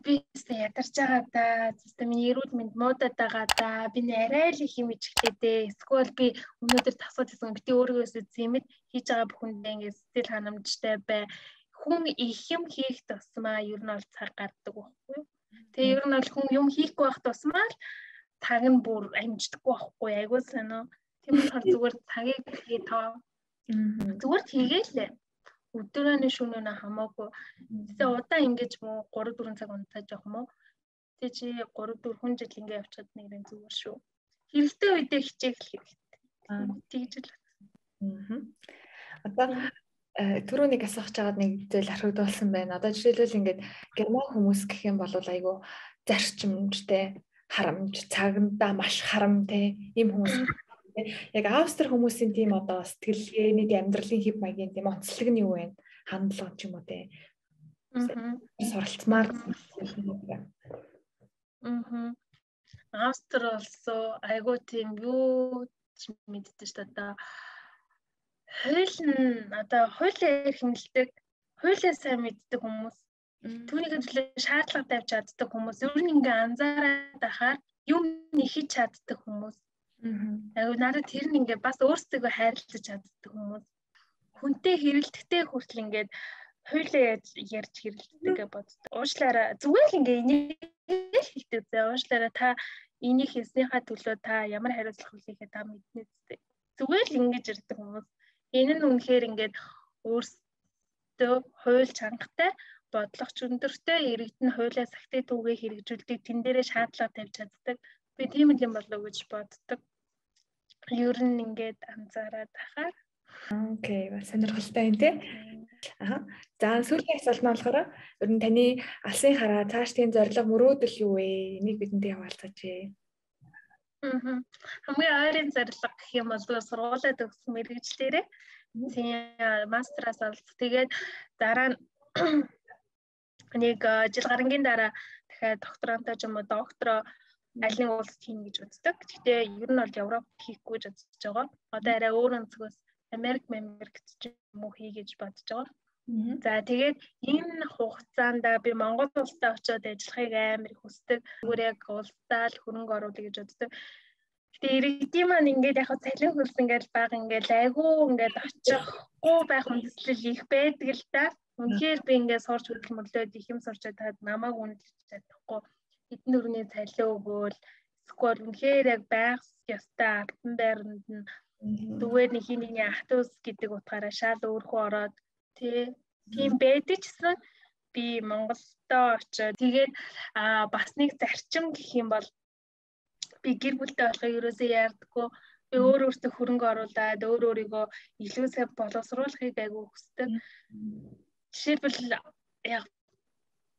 би ядарч байгаа да. Зөвхөн миний эрүүл мэнд муудаад байгаа да. Би арай л их юм ичгэлээ дээ. Эсвэл би өнөөдөр тасгал хийсэн битгий өөрийгөөс зэмэд хийж байгаа бүхэндээ ингээд сэтгэл ханамжтай бай. Хүн их юм хийх тусмаа ер нь бол цаг гардаг байхгүй юу. Тэгээ ер нь бол хүн юм хийхгүй байх тусмаа л цаг нь бүр амждаггүй байхгүй айгуу санаа. Тийм болохоор зүгээр цагийг битгий тоо. Зүгээр хийгээл. Өдөрөөний шөнөөнө хамаагүй. Тэгээ удаан ингэж муу 3-4 цаг унтаж явах юм уу? Тэгээ чи 3-4 жил ингэ явчихад нэгэн зүгээр шүү. Хэрэгтэй үедээ хичээх хэрэгтэй. Тэгж л. Одоо түрүүнийг асууж байгаад нэг зүйл харагдуулсан байна. Одоо жишээлбэл ингээд герман хүмүүс гэх юм бол айгүй зарчимжтэй, харамж, цагандаа маш харамтэй ийм хүмүүс. Яг Австри хүмүүсийн тийм одоо сэтгэлгээний амьдралын хэв маягийн тийм онцлог нь юу вэ? Хандлага ч юм уу те. Суралцмаар. Австри also айгуу тийм юу мэддэг шүү дээ. Хуулиар хэмнэлдэг, хуулиа сайн мэддэг хүмүүс. Түүнийг төлөө шаардлага тавьж чаддаг хүмүүс. Ер нь ингээ анзаараад байхаар юм нэхэж чаддаг хүмүүс. Надад тэр нь ингээ бас өөрсдөө хайрлаж чаддаг хүмүүс. Хүнтэй хэрэлдэхтэй хүртэл ингээд хуулиа ярьж хэрэлддэг гэж боддог. Уушлаараа зүгээр л ингээ энийг хэлдэг зэ. Уушлаараа та энийг хийснийхаа төлөө та ямар хариуцлага хүлээхээ та мэднэ зэ. Зүгээр л ингэж ирдэг хүмүүс. Энэ нь үнэхээр ингээд өөрсдөө хууль чангатай, бодлогоч өндөртэй иргэдэн хуулиа сахтай түүгээ хэрэгжүүлдэг. Тэн дээрээ шаардлага тавьж чаддаг. Би тийм л юм болов гэж боддог. Ер нь ингээд анзаараад байхаар. Окей, сонирхолтой юм тий. За сүүлийн асуулт нь болохоор ер нь таны алсын хараа цаашдын зорилго мөрөөдөл юу вэ? Энийг бидэнтэй хаваалцаач. Хамгийн ойрын зорилго гэх юм бол сургуулаа төгссөн мэргэжлээрээ тийм мастераас олж тэгээд дараа нь нэг жил гарангийн дараа дахиад докторантаа ч юм уу доктороо аль нэг улсад хийнэ гэж үздэг. Гэхдээ ер нь бол Европт хийхгүй гэж бодож байгаа. Одоо арай өөр өнцгөөс Америкт ч юм уу хий гэж бодож байгаа. За тэгээд энэ хугацаанд би Монгол улсад очиод ажиллахыг амар их хүсдэг. Зүгээр яг улсдаа л хөрөнгө оруулах гэж боддог. Гэтэ иргэдийн маань ингээд яг цалин хөлс ингээд баг ингээд айгүй ингээд очихгүй байх үндэслэл их байдаг л да. Үнэхээр би ингээд сурч хөдөлмөрлөөд их юм сурч чадаад намайг үнэлж чадахгүй. Эдэн дөрөвний цалин өгөөл Эсвэл үнэхээр яг байх ёстой алтан байранд нь зүгээр нэг хин нэгний ахтус гэдэг утгаараа шал өөрхөө ороод тийм байдаг гэсэн би Монголдоо очоод тэгээд бас нэг зарчим гэх юм бол би гэр бүлтэй болохыг ерөөсөө яардаггүй. Би өөртөө хөрөнгө оруулаад өөрийгөө илүү сайн боловсруулахыг айгүй хүсдэг. Жишээлбэл яг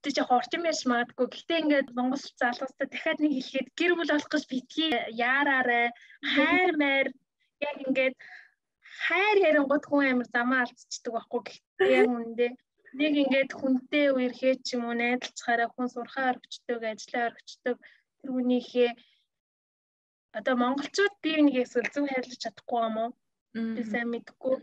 тэг яг орчин ярьж магадгүй. Гэхдээ ингээд монгол залуустай дахиад нэг хэлэхэд гэр бүл болох гэж битгий яараарай, хайр майр яг ингээд хайр ярингууд хүн амар замаа алдчихдаг байхгүй. Гэхдээ яг үндэ нэг ингээд хүнтэй үерхээ ч юм уу найдалцахаараа хүн сурхаа орчдөг, ажиллаа орчдөг тэр хүнийхээ одоо монголчууд бие бинийгээ эсвэл зөв хайрлаж чадахгүй юм уу? Би сайн мэдэхгүй.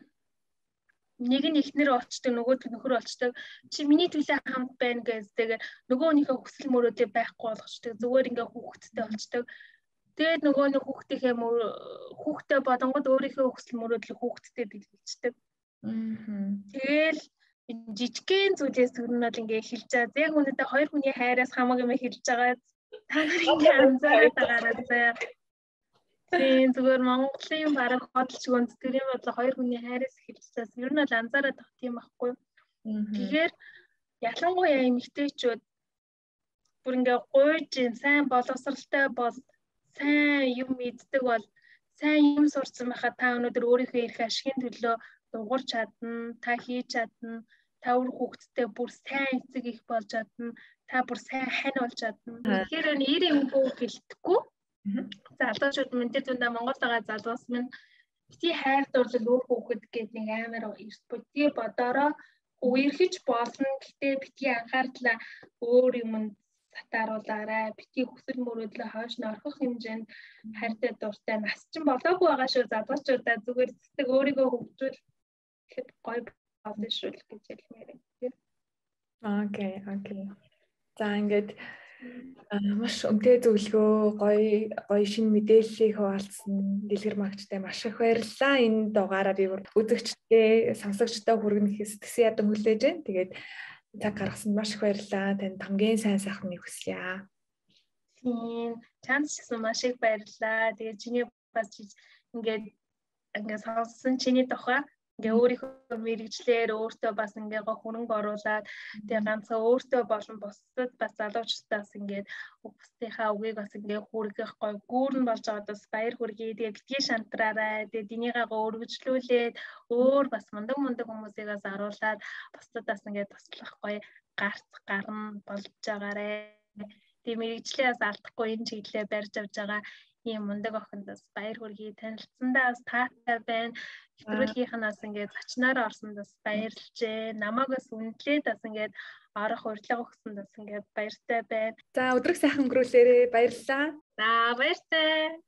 Нэг нь ихнэр олчдаг, нөгөөд нь нөхөр олчдаг. Чи миний төлөө хамт байна гэстэйгээр нөгөөнийхөө хүсэл мөрөөдөө байхгүй болгочдаг. Зүгээр ингээ хүүхэдтэй олчдаг. Тэгээд нөгөө нэг хүүхдээ бодонгод өөрийнхөө хүсэл мөрөөдлийг хүүхэдтэй бэлгэлцдэг. Тэгэл жижигхэн зүйлээс төрнөд ингээ эхэлж байгаа. Яг үнэндээ хоёр хүний хайраас хамаагүй юм эхэлж байгаа. Та нар ингээ анзаараад байгаарай. Тийм зүгээр Монголын бараг бодолч гүнзгэрийн бодлоо хоёр хүний хайраас эхэлж байгаа. Ер нь л анзаараад тах тийм байхгүй. Тэгэхээр ялангуяа эмэгтэйчүүд бүр ингээ гуйж сайн боловсралтай бол сайн юм мэддэг бол сайн юм сурсан байхад та өнөөдөр өөрийнхөө эрх ашигын төлөө дуурч чадна, та хийж чадна, та өөр хүүхэдтэй бүр сайн эцэг их болж чадна, та бүр сайн хань болж чадна. Тэгэхээр нэр юм бүү гэлтэхгүй. Залуучууд мэдээ дундаа Монгол байгаа залуус минь бити хайр дурлал өөр хүүхэд гэдэг нэг амар эрс бүдий бодороо үерхэж болно. Гэтэ бити анхаардлаа өөр юмд сатааруулаарай. Бити хүсэл мөрөөдлөө хойш нь орхих хэмжээнд хайртай дуртай нас чинь болоогүй байгаа шүү. Залуучуудаа зүгээр цэцэг өөрийгөө хөгжүүлэхэд гоё болно шүү гэж хэлмээр байна. Окей. За ингээд маш үнэтэй зөвлөгөө, гоё шинэ мэдээллийг хуваалцсан дэлгэр магчтай маш их баярлалаа. Энэ дугаараа би үзэгчтэй, сонсогчтой хүргэнэ хэсгсэн ядан хүлээж байна. Тэгээд цаг гаргасанд маш их баярлалаа. Танд хамгийн сайн сайхныг хүсье. Тийм. Чамд ч гэсэн маш их баярлалаа. Тэгээд чиний бас ингээд сонссон чиний тухай ингээ өөрийнхөө мэрэгчлэр өөртөө бас ингээ хөрөнгө оруулаад тэгээ ганцхан өөртөө болон бусдад бас залуучуудаас ингээ бусдынхаа үгийг бас ингээ хүргэх гой гүүрэн болж байгаадаас баяр хүргэе. Тэгээ битгий шантраарай. Тэгээ динийгаа өргөжлүүлээд өөр бас мундаг хүмүүсээс аруулаад бусдаас ингээ туслах гой гарна болж байгаарэ. Тэгээ мэрэгчлээс алдахгүй энэ чиглэлээр барьж авч байгаа ийм мундаг охиндоос баяр хүргэе. Танилцсандаа бас таатай байна. Нэвтрүүлгийнханаас ингээд зочноор орсондоос баярлжээ. Намайг бас үнэлээд бас ингээд орох урьдлага өгсөндөөс ингээд баяртай байна. За өдрөг сайхан өнгөрүүлээрэй. Баярлалаа. За баяртай.